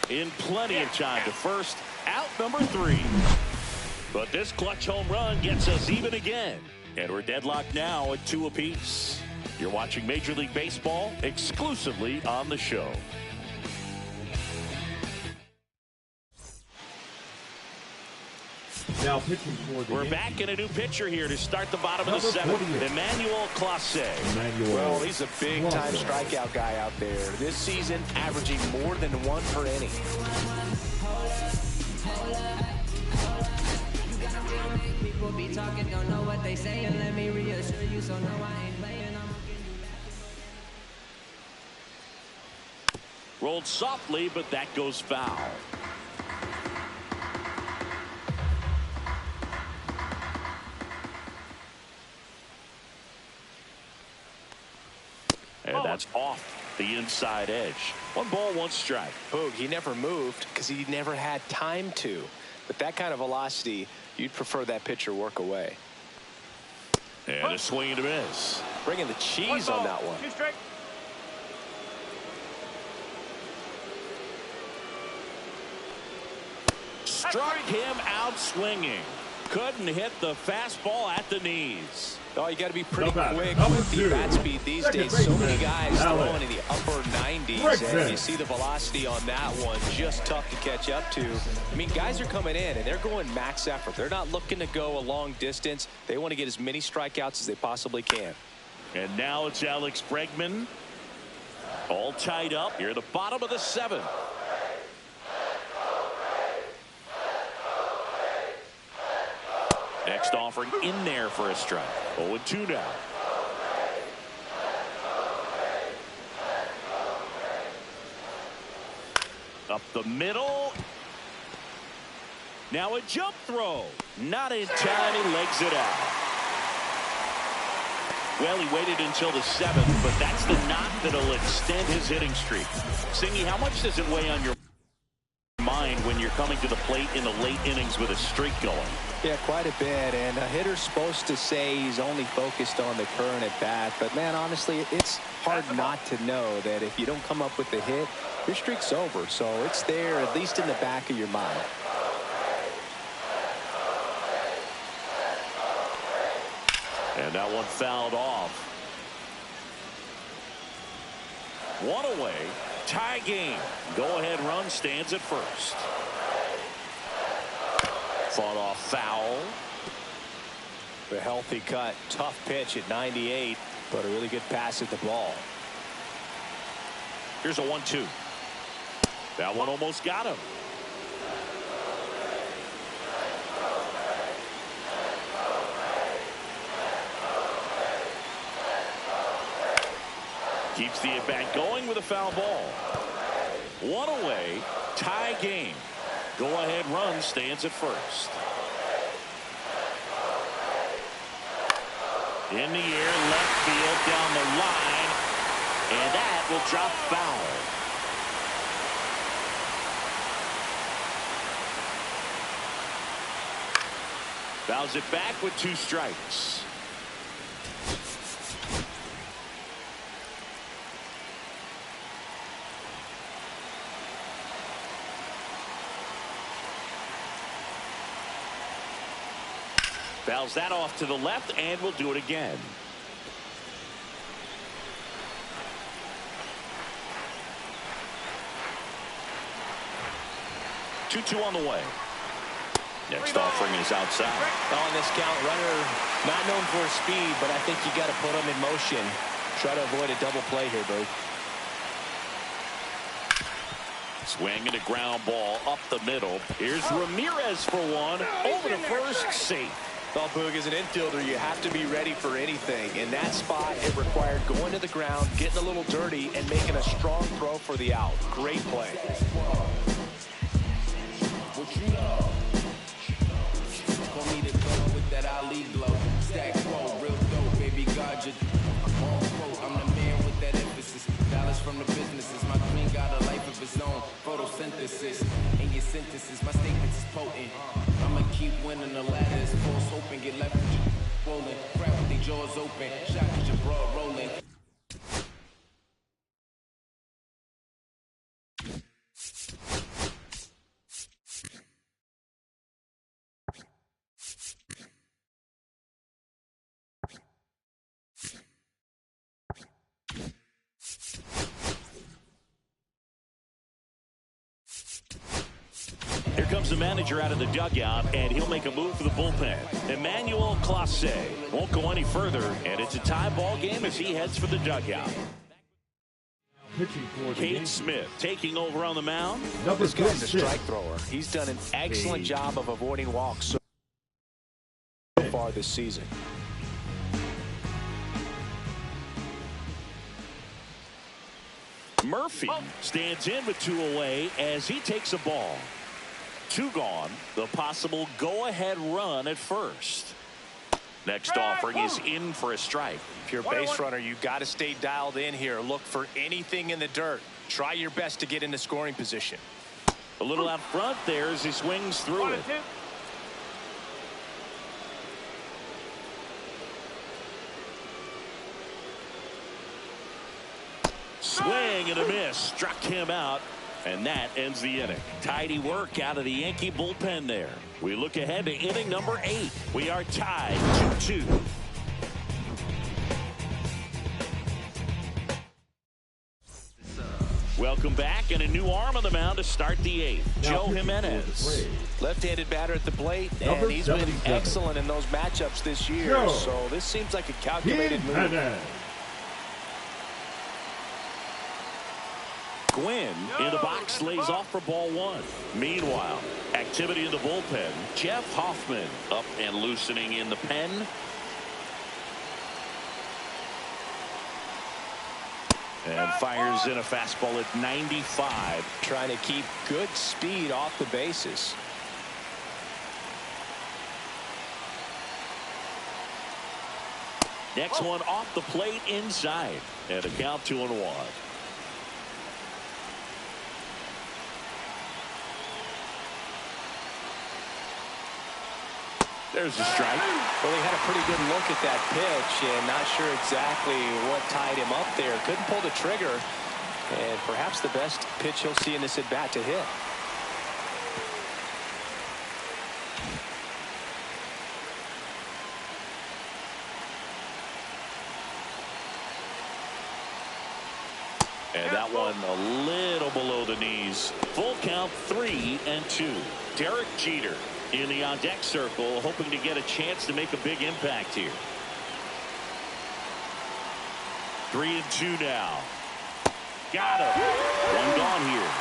in plenty of time to first. Out number 3. But this clutch home run gets us even again. And we're deadlocked now at 2 apiece. You're watching Major League Baseball exclusively on the show. Now pitching for the We're back in a new pitcher here to start the bottom of the 7th. Emmanuel Clase. Well, he's a big-time strikeout guy out there. This season, averaging more than 1 per inning. People be talking, don't know what they say, and let me reassure you, so no, I ain't playing. Rolled softly, but that goes foul. And that's off the inside edge. 1 ball, 1 strike. Boog, he never moved because he never had time to. But that kind of velocity, you'd prefer that pitcher work away. And a swing and a miss. Bringing the cheese on that one. 2 strike. Struck him out swinging. Couldn't hit the fastball at the knees. Oh, you got to be pretty quick with the bat speed these days. So many guys throwing in the upper 90s, and you see the velocity on that one. Just tough to catch up to. I mean, guys are coming in, and they're going max effort. They're not looking to go a long distance. They want to get as many strikeouts as they possibly can. And now it's Alex Bregman. All tied up here at the bottom of the 7th. Next offering in there for a strike. 0-2 now. Up the middle. Now a jump throw. Not in time. He legs it out. Well, he waited until the 7th, but that's the knot that'll extend his hitting streak. Singy, how much does it weigh on your mind when you're coming to the plate in the late innings with a streak going? Yeah, quite a bit, and a hitter's supposed to say he's only focused on the current at bat, but man, honestly, it's hard not to know that if you don't come up with the hit, your streak's over. So it's there, at least in the back of your mind. And that one fouled off. 1 away. Tie game. Go-ahead run stands at first. Fought off foul. A healthy cut. Tough pitch at 98, but a really good pass at the ball. Here's a 1-2. That one almost got him. Keeps the at-bat going with a foul ball. 1 away. Tie game. Go-ahead run stands at first. In the air, left field, down the line, and that will drop foul. Fouls it back with 2 strikes. Fouls that off to the left, and we'll do it again. 2-2 on the way. Next offering is outside. On this count, runner not known for his speed, but I think you got to put him in motion. Try to avoid a double play here, Boo. Swing and a ground ball up the middle. Here's Ramirez for one. Over to first, safe. Well, Boog, as an infielder, you have to be ready for anything. In that spot, it required going to the ground, getting a little dirty, and making a strong throw for the out. Great play. From the businesses, my queen got a life of its own. Photosynthesis in your synthesis, my statements is potent. I'ma keep winning, the ladder is false open. Get left with you rolling, crap with the jaws open. Shot at your broad rolling. Here comes the manager out of the dugout, and he'll make a move for the bullpen. Emmanuel Clase won't go any further, and it's a tie ball game as he heads for the dugout. Pitching for the Kate Yankees. Smith taking over on the mound. Number This guy's a 26. strike thrower. He's done an excellent job of avoiding walks so far this season. Murphy stands in with 2 away as he takes a ball. 2 gone. The possible go-ahead run at first. Next offering is in for a strike. If you're a base runner, you got to stay dialed in here. Look for anything in the dirt. Try your best to get into scoring position. A little out front there as he swings through it. Swing and a miss. Struck him out. And that ends the inning. Tidy work out of the Yankee bullpen there. We look ahead to inning number 8. We are tied 2-2. Welcome back, and a new arm on the mound to start the 8th. Joe Jimenez. Left-handed batter at the plate, Number and he's been 77. excellent in those matchups this year. Joe So this seems like a calculated move. Jimenez. Gwynn in the box lays off for ball 1. Meanwhile, activity in the bullpen. Jeff Hoffman up and loosening in the pen. And fires in a fastball at 95. Trying to keep good speed off the bases. Next one off the plate inside. And a count 2-1. There's a strike. Well, he had a pretty good look at that pitch and not sure exactly what tied him up there. Couldn't pull the trigger. And perhaps the best pitch he'll see in this at bat to hit. And that one a little below the knees. Full count 3-2. Derek Jeter in the on-deck circle, hoping to get a chance to make a big impact here. 3-2 now. Got him. One gone here.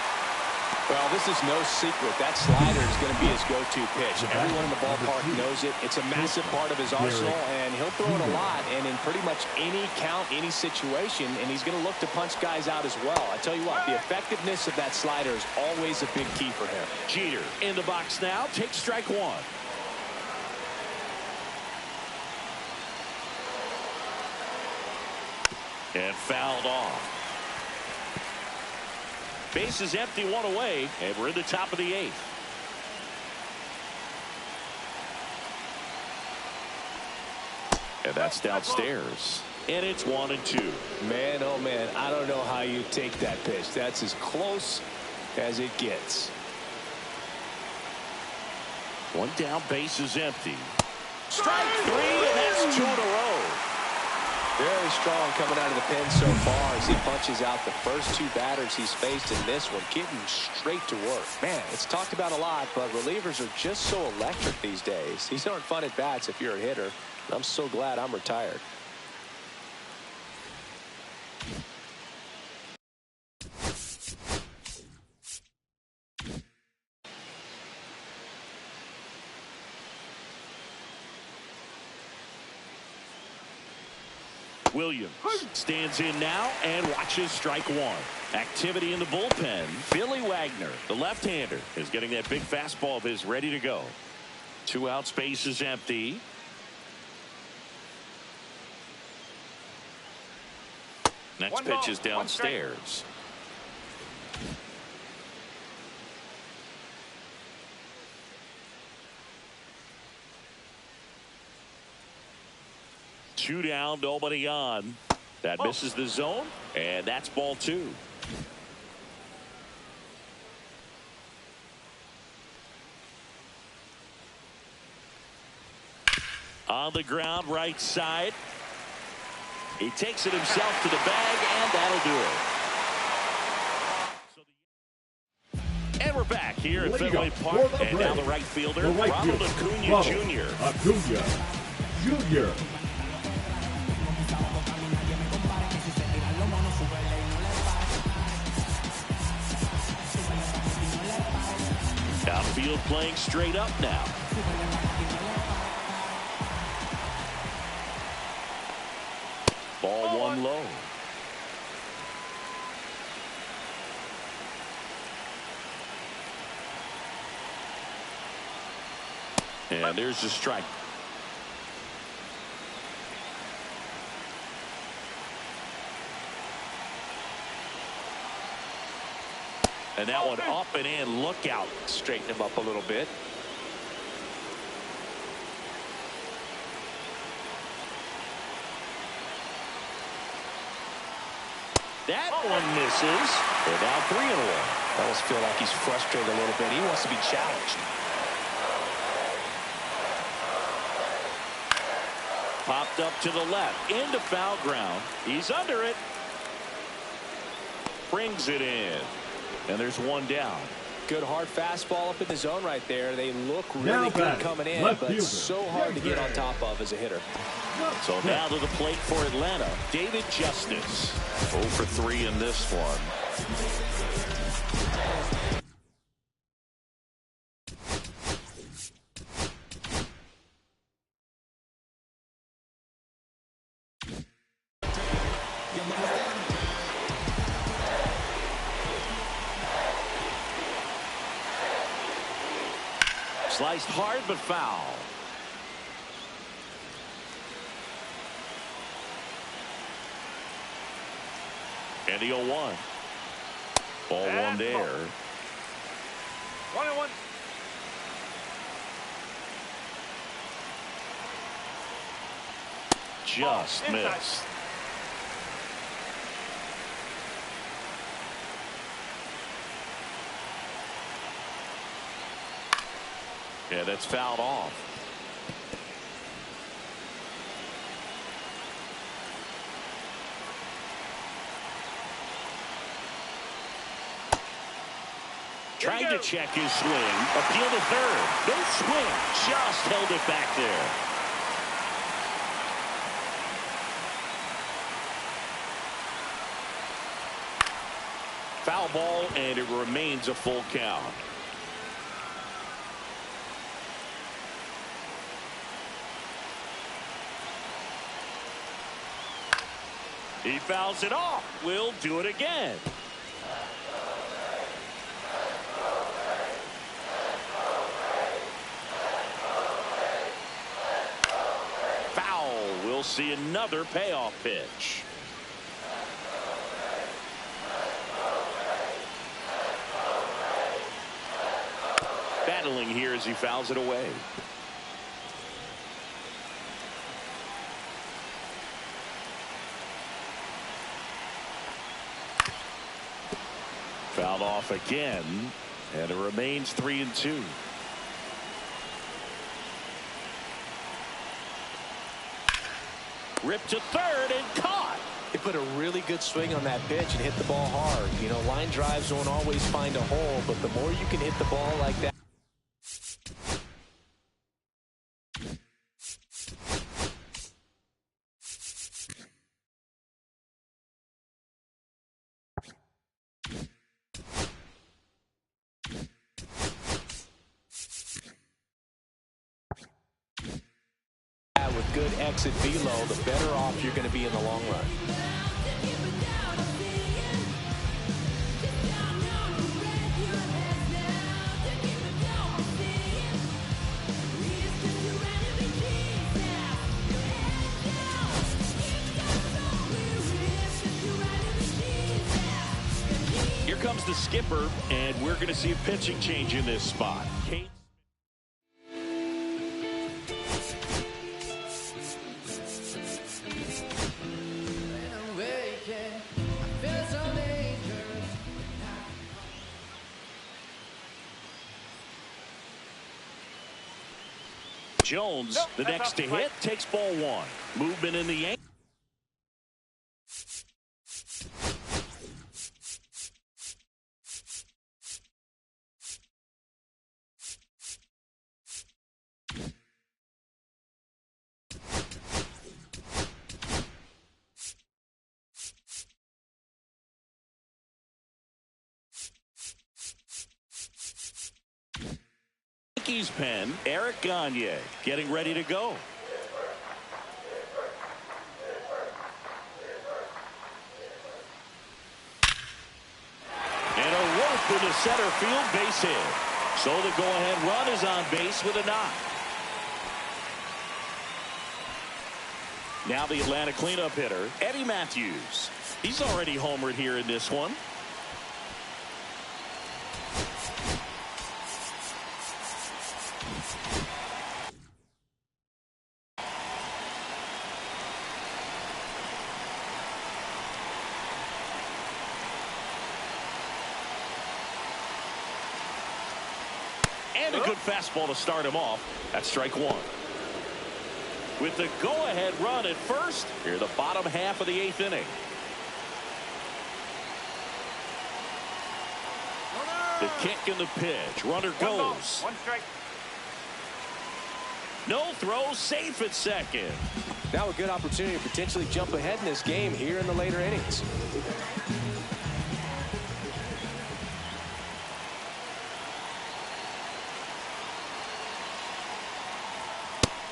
Well, this is no secret. That slider is going to be his go-to pitch. Everyone in the ballpark knows it. It's a massive part of his arsenal, and he'll throw it a lot, and in pretty much any count, any situation, and he's going to look to punch guys out as well. I tell you what, the effectiveness of that slider is always a big key for him. Jeter in the box now. Takes strike 1. And fouled off. Base is empty, 1 away, and we're in the top of the 8th. And that's downstairs. And it's 1-2. Man, oh man, I don't know how you take that pitch. That's as close as it gets. One down, base is empty. Strike 3, and that's 2 in a row. Very strong coming out of the pen so far as he punches out the first two batters he's faced in this one, getting straight to work. Man, it's talked about a lot, but relievers are just so electric these days. These aren't fun at bats if you're a hitter. I'm so glad I'm retired. Williams stands in now and watches strike one. Activity in the bullpen. Billy Wagner, the left-hander, is getting that big fastball of his ready to go. 2 out, space is empty. Next pitch is downstairs. Two down, nobody on. That misses the zone, and that's ball 2. On the ground, right side. He takes it himself to the bag, and that'll do it. And we're back here at Fenway Park, and now the right fielder, Ronald Acuna Jr. Acuna Jr. Outfield playing straight up now. Ball 1 low. And there's the strike. And that one up and in. Look out. Straighten him up a little bit. That one misses. They're down 3-1. I almost feel like he's frustrated a little bit. He wants to be challenged. Popped up to the left. Into foul ground. He's under it. Brings it in. And there's 1 down. Good hard fastball up in the zone right there. They look really good coming in, but so hard to get on top of as a hitter. So now to the plate for Atlanta, David Justice. 0 for 3 in this one. Sliced hard but foul. And the 0-1. Ball 1 there. 1-1. Just missed. Yeah, that's fouled off. Trying to check his swing. Appeal to third. No swing. Just held it back there. Foul ball, and it remains a full count. He fouls it off. We'll do it again. Foul. We'll see another payoff pitch. Battling here as he fouls it away. Fouled off again, and it remains 3-2. Ripped to third. fired and caught. They put a really good swing on that pitch and hit the ball hard. You know, line drives don't always find a hole, but the more you can hit the ball like that. With good exit velo, the better off you're going to be in the long run. Here comes the skipper, and we're going to see a pitching change in this spot. Jones, the next to hit, takes ball one. Movement in the Yankees. Yankees pen, Eric Gagne getting ready to go. And a rope into center field, base hit. So the go-ahead run is on base with a knock. Now the Atlanta cleanup hitter, Eddie Matthews. He's already homered here in this one. And a good fastball to start him off. That's strike one. With the go-ahead run at first, here the bottom half of the eighth inning. The kick and the pitch. Runner goes. One strike. No throw, safe at second. Now a good opportunity to potentially jump ahead in this game here in the later innings.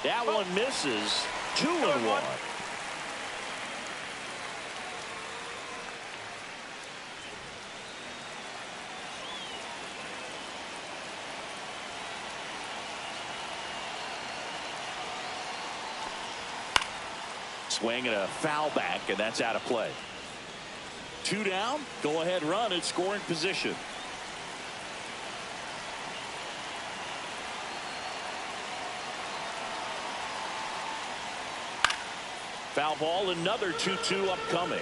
That one misses. 2-1. Swing and a foul back, and that's out of play. 2 down, go ahead run at scoring position. Foul ball, another 2-2 upcoming.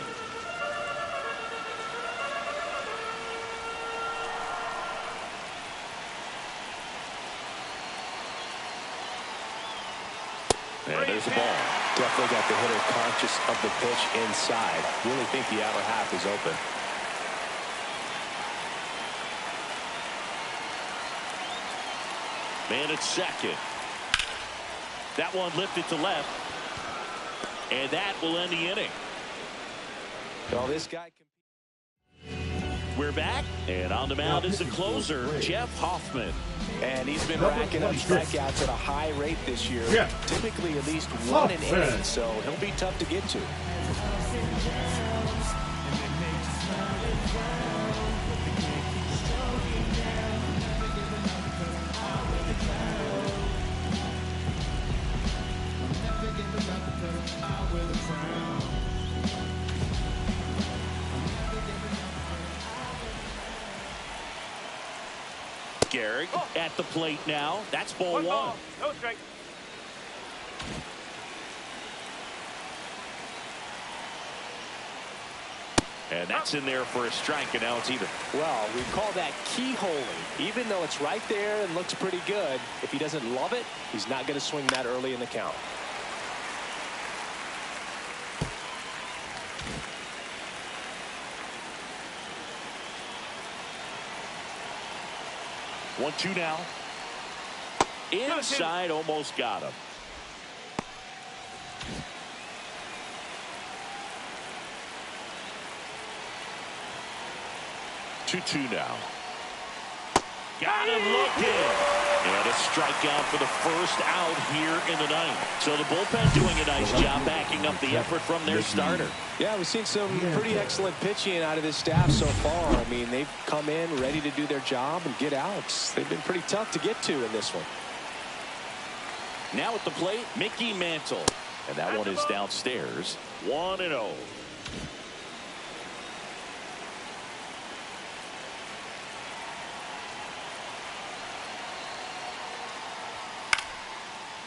And there's the ball. Definitely got the hitter conscious of the pitch inside. Really think the outer half is open. Man at second. That one lifted to left. And that will end the inning. Well, this guy can... We're back, and on the mound is the closer, Jeff Hoffman. And he's been racking up strikeouts at a high rate this year. Yeah. Typically at least one an inning, so he'll be tough to get to. Garrick at the plate now. That's ball one. Ball. No strike. And that's in there for a strike, and now it's even. Well, we call that keyholing. Even though it's right there and looks pretty good, if he doesn't love it, he's not going to swing that early in the count. 1-2 now. Inside, almost got him. Two now. Got him looking. And a strikeout for the first out here in the ninth. So the bullpen doing a nice job backing up the effort from their starter. Yeah, we've seen some pretty excellent pitching out of this staff so far. I mean, they've come in ready to do their job and get outs. They've been pretty tough to get to in this one. Now at the plate, Mickey Mantle. And that one is downstairs. 1-0.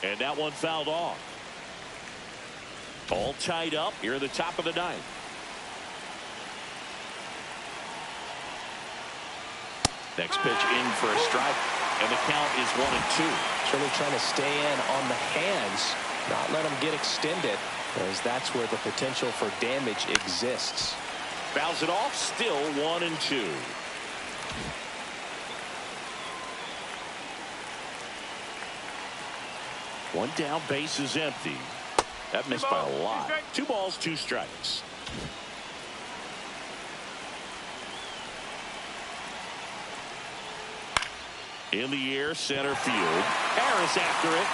And that one fouled off. All tied up here at the top of the ninth. Next pitch in for a strike. And the count is 1-2. Really trying to stay in on the hands, not let them get extended, as that's where the potential for damage exists. Fouls it off, still 1-2. One down, base is empty. That missed by a lot. 2 balls, 2 strikes. In the air, center field. Harris after it.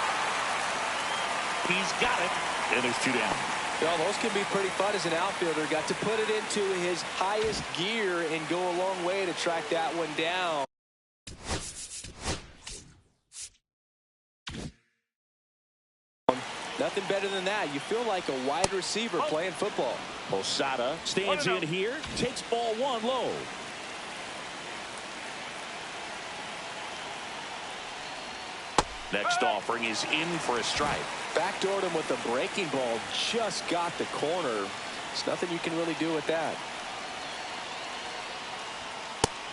He's got it. And there's 2 down. Well, those can be pretty fun as an outfielder. Got to put it into his highest gear and go a long way to track that one down. Nothing better than that. You feel like a wide receiver playing football. Posada stands in here, takes ball 1 low. Next offering is in for a strike. Backdoored him with the breaking ball. Just got the corner. There's nothing you can really do with that.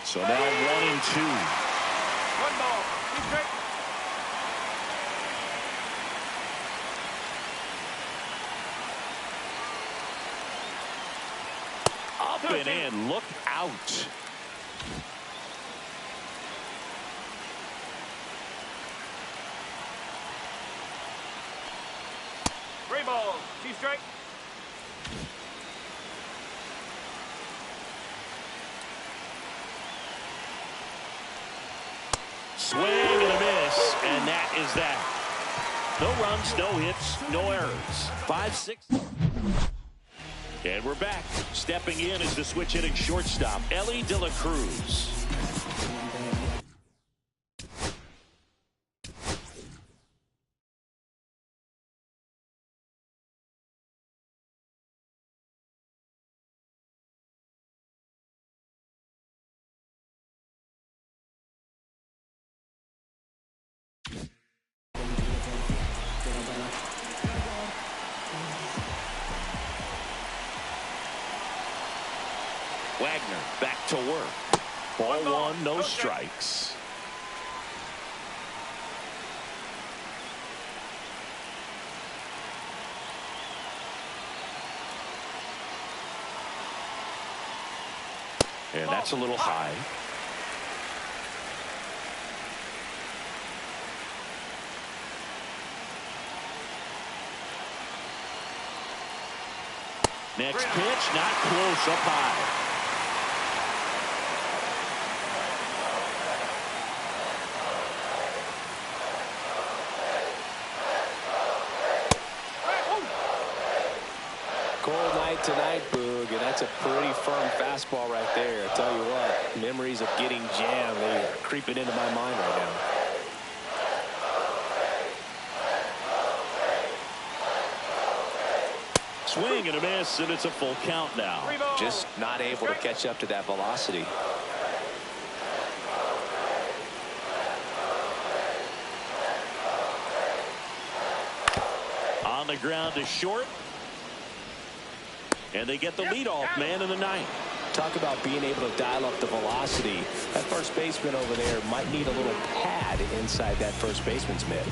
So now 1-2. 1 ball. 2 strikes. Up and in. Look out. Ball, 2 strikes. Swing and a miss, and that is that. No runs, no hits, no errors. 5-6. And we're back. Stepping in is the switch hitting shortstop, Ellie De La Cruz. Wagner back to work. Ball 1, no strikes. And that's a little high. Next pitch, not close, up high. Cold night tonight, Boog, and that's a pretty firm fastball right there. I tell you what, memories of getting jammed, they're creeping into my mind right now. Swing and a miss, and it's a full count now. Just not able to catch up to that velocity. On the ground to short. And they get the leadoff man in the ninth. Talk about being able to dial up the velocity. That first baseman over there might need a little pad inside that first baseman's mitt.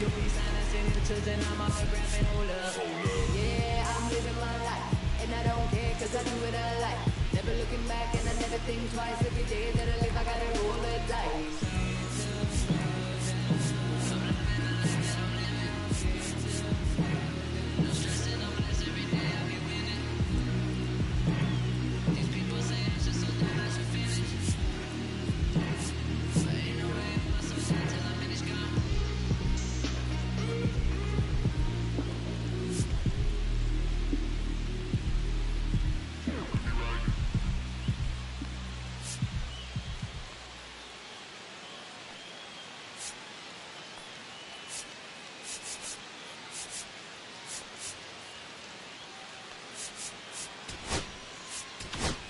you'll be signing signatures and I'm autograph and hold up. Yeah, I'm living my life, and I don't care cause I do what I like. Never looking back and I never think twice. Every day that I live I gotta roll the dice.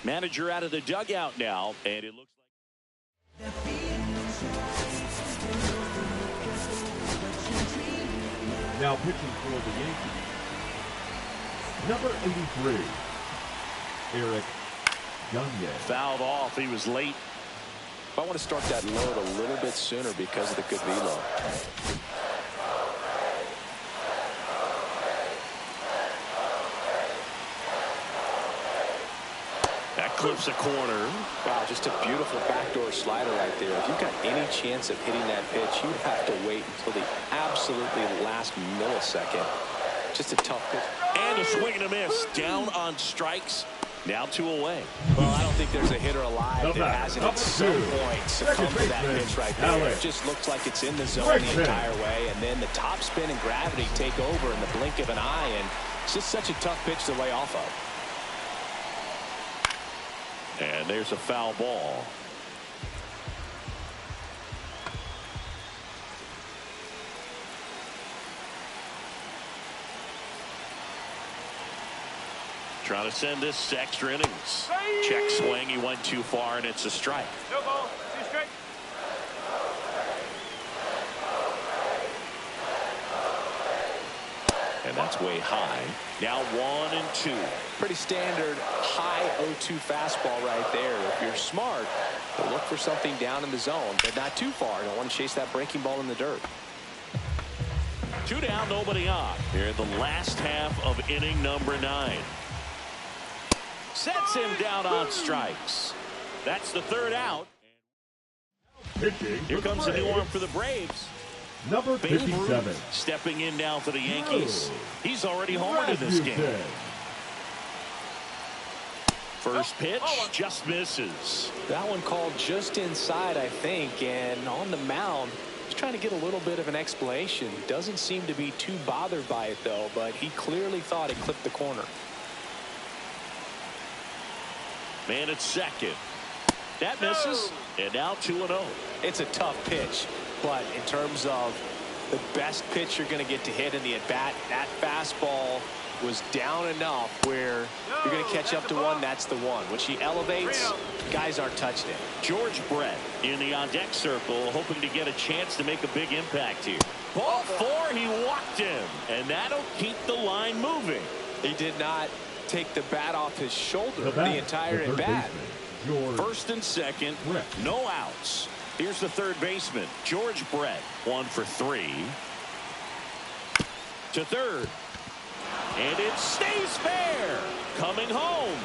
Manager out of the dugout now, and it looks like Now pitching for the Yankees, number 83, York Yankees. fouled off. He was late. I want to start that load a little bit sooner because of the good velo. That clips a corner. Wow, just a beautiful backdoor slider right there. If you've got any chance of hitting that pitch, you have to wait until the absolutely last millisecond. Just a tough pitch. And a swing and a miss. Down on strikes. Now 2 away. Well, I don't think there's a hitter alive that hasn't at some point succumbed to that pitch right there. It just looks like it's in the zone the entire way, and then the top spin and gravity take over in the blink of an eye, and it's just such a tough pitch to lay off of. And there's a foul ball. Trying to send this extra innings. Check swing. He went too far, and it's a strike. No ball. 2 strikes. And that's way high. Now 1 and 2. Pretty standard high 0-2 fastball right there. If you're smart, you'll look for something down in the zone, but not too far. Don't want to chase that breaking ball in the dirt. 2 down, nobody on. Here in the last half of inning number 9. Sets him down on strikes. That's the 3rd out. Pitching Here for the comes the new arm Braves, for the Braves. number Babe 57, Ruth stepping in now for the Yankees. He's already homered in this game. Rodriguez. First pitch just misses. That one called just inside, I think, and on the mound, he's trying to get a little bit of an explanation. Doesn't seem to be too bothered by it, though, but he clearly thought it clipped the corner. Man at second. That misses. And now 2-0. It's a tough pitch, but in terms of the best pitch you're going to get to hit in the at-bat, that fastball was down enough where you're going to catch up to one. That's the one. When she elevates, guys aren't touching it. George Brett in the on-deck circle, hoping to get a chance to make a big impact here. Ball 4, he walked him, and that'll keep the line moving. He did not take the bat off his shoulder The entire third at-bat. baseman, George First and second, Brett. no outs. Here's the third baseman, George Brett, 1 for 3. To third. And it stays fair. Coming home.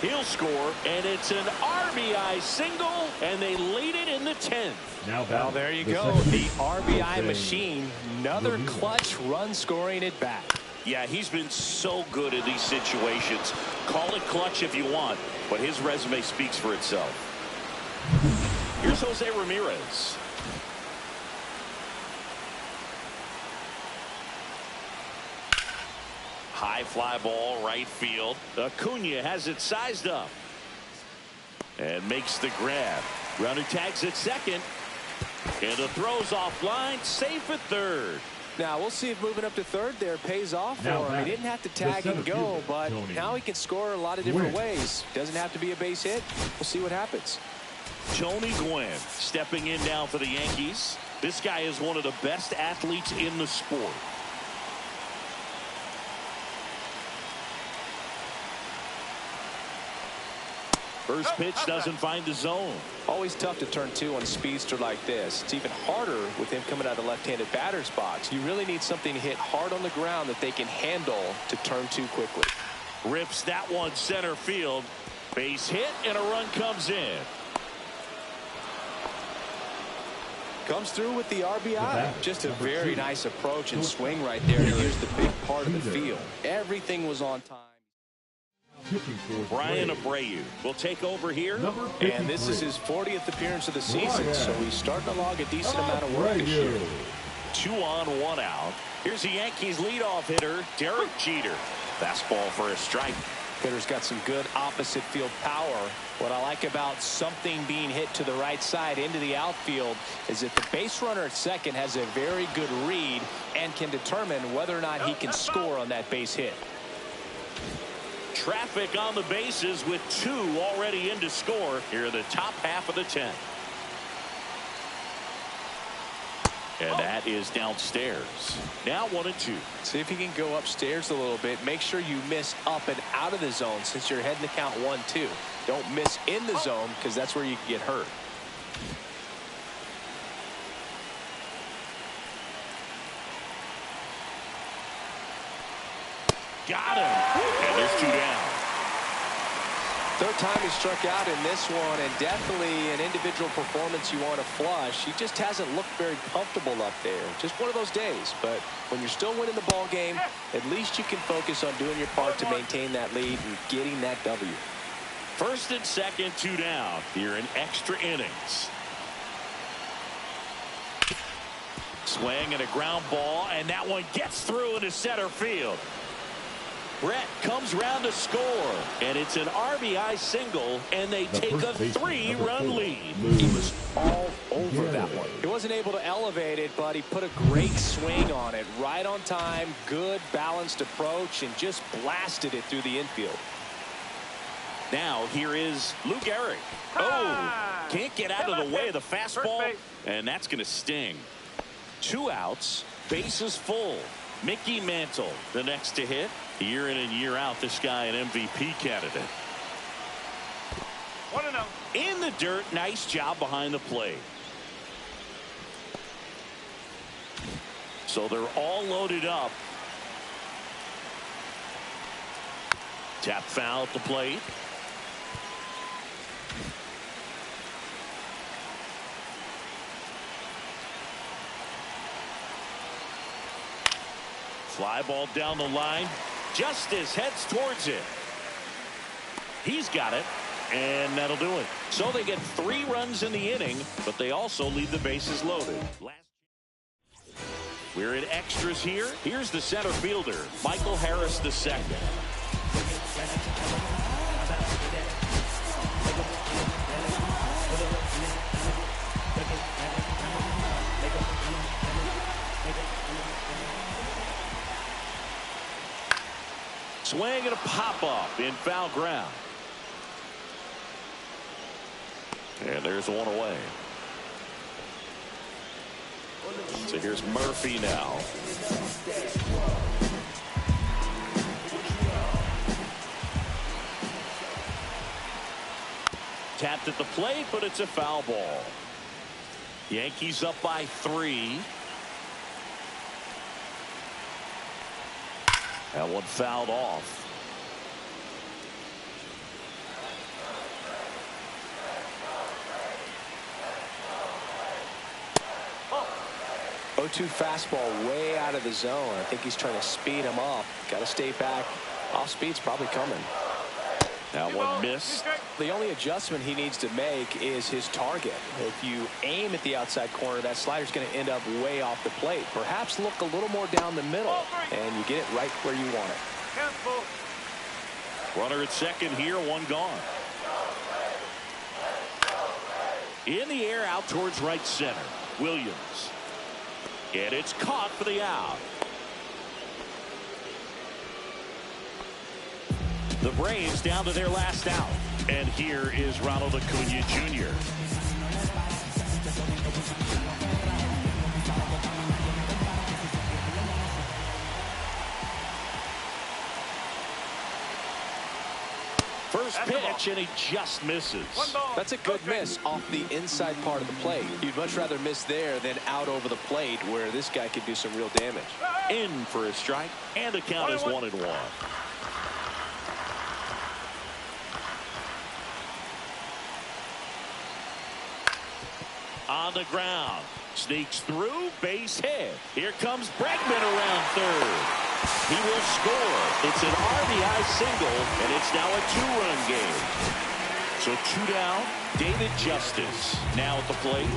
He'll score, and it's an RBI single, and they lead it in the 10th. Now Well, there you go. The RBI machine. Another clutch run-scoring at-bat. Yeah, he's been so good in these situations. Call it clutch if you want, but his resume speaks for itself. Here's Jose Ramirez. High fly ball, right field. Acuna has it sized up. And makes the grab. Runner tags at second. And the throw's offline, safe at third. Now, we'll see if moving up to third there pays off for Now him. He didn't have to tag and go, but now he can score a lot of different ways. Doesn't have to be a base hit. We'll see what happens. Tony Gwynn stepping in now for the Yankees. This guy is one of the best athletes in the sport. First pitch doesn't find the zone. Always tough to turn 2 on a speedster like this. It's even harder with him coming out of the left-handed batter's box. You really need something hit hard on the ground that they can handle to turn 2 quickly. Rips that one center field. Base hit and a run comes in. Comes through with the RBI. Just a very nice approach and swing right there to use the big part of the field. Everything was on time. Brian Abreu will take over here. And this is his 40th appearance of the season, so he's starting to log a decent amount of work this year. 2 on, 1 out. Here's the Yankees leadoff hitter, Derek Jeter. Fastball for a strike. Hitter's got some good opposite field power. What I like about something being hit to the right side into the outfield is that the base runner at second has a very good read and can determine whether or not he can score on that base hit. Traffic on the bases with 2 already in to score here in the top half of the 10th. And that is downstairs. Now 1-2. See if you can go upstairs a little bit. Make sure you miss up and out of the zone since you're heading to count 1-2. Don't miss in the zone because that's where you can get hurt. Got him. And there's 2 down. Third time he struck out in this one, and definitely an individual performance you want to flush. He just hasn't looked very comfortable up there. Just one of those days. But when you're still winning the ball game, at least you can focus on doing your part to maintain that lead and getting that W. First and second, 2 down here in extra innings. Swing and a ground ball, and that one gets through into center field. Brett comes round to score, and it's an RBI single, and they take a 3-run lead. He was all over that one. He wasn't able to elevate it, but he put a great swing on it. Right on time, good balanced approach, and just blasted it through the infield. Now here is Lou Gehrig. Oh, can't get out of the way of the fastball, and that's going to sting. 2 outs, bases full. Mickey Mantle, the next to hit. Year in and year out, this guy an MVP candidate. 1-0. In the dirt, nice job behind the plate. So they're all loaded up. Tap foul at the plate. Fly ball down the line. Justice heads towards it. He's got it, and that'll do it. So they get 3 runs in the inning, but they also leave the bases loaded. We're in extras here. Here's the center fielder, Michael Harris II. Swing and a pop-up in foul ground. And there's one away. So here's Murphy now. Tapped at the plate, but it's a foul ball. Yankees up by 3. That one fouled off. Oh. 0-2 fastball way out of the zone. I think he's trying to speed him up. Got to stay back. Off speed's probably coming. That one missed. The only adjustment he needs to make is his target. If you aim at the outside corner, that slider's going to end up way off the plate. Perhaps look a little more down the middle, and you get it right where you want it. Runner at second here, 1 gone. In the air, out towards right center. Williams. And it's caught for the out. The Braves down to their last out. And here is Ronald Acuna Jr. first pitch, and he just misses. That's a good miss off the inside part of the plate. You'd much rather miss there than out over the plate, where this guy could do some real damage. In for a strike, and the count is 1-1. On the ground, sneaks through, base hit. Here comes Bregman around third. He will score. It's an RBI single, and it's now a 2-run game. So 2 down. David Justice now at the plate.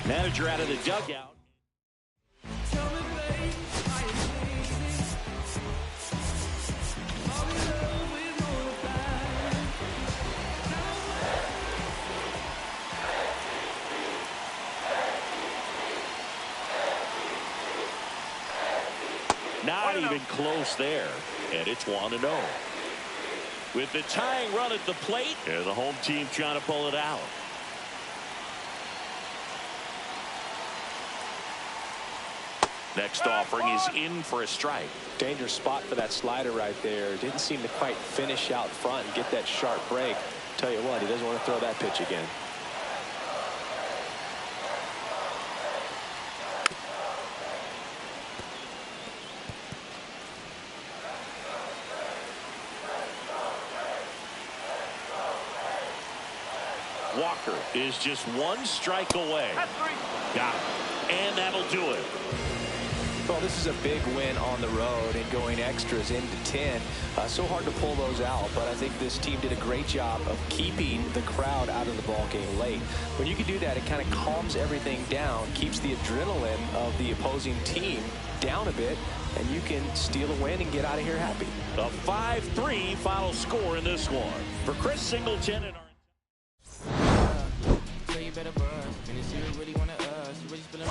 Manager out of the dugout. Not even close there, and it's 1-0. With the tying run at the plate, and the home team trying to pull it out. Next offering is in for a strike. Dangerous spot for that slider right there. Didn't seem to quite finish out front and get that sharp break. Tell you what, he doesn't want to throw that pitch again. Walker is just 1 strike away. Got it. And that'll do it. Well, this is a big win on the road and going extras into 10. So hard to pull those out, but I think this team did a great job of keeping the crowd out of the ball game late. When you can do that, it kind of calms everything down, keeps the adrenaline of the opposing team down a bit, and you can steal a win and get out of here happy. A 5-3 final score in this one. For Chris Singleton and So you better buzz. And if you really wanna you really spilling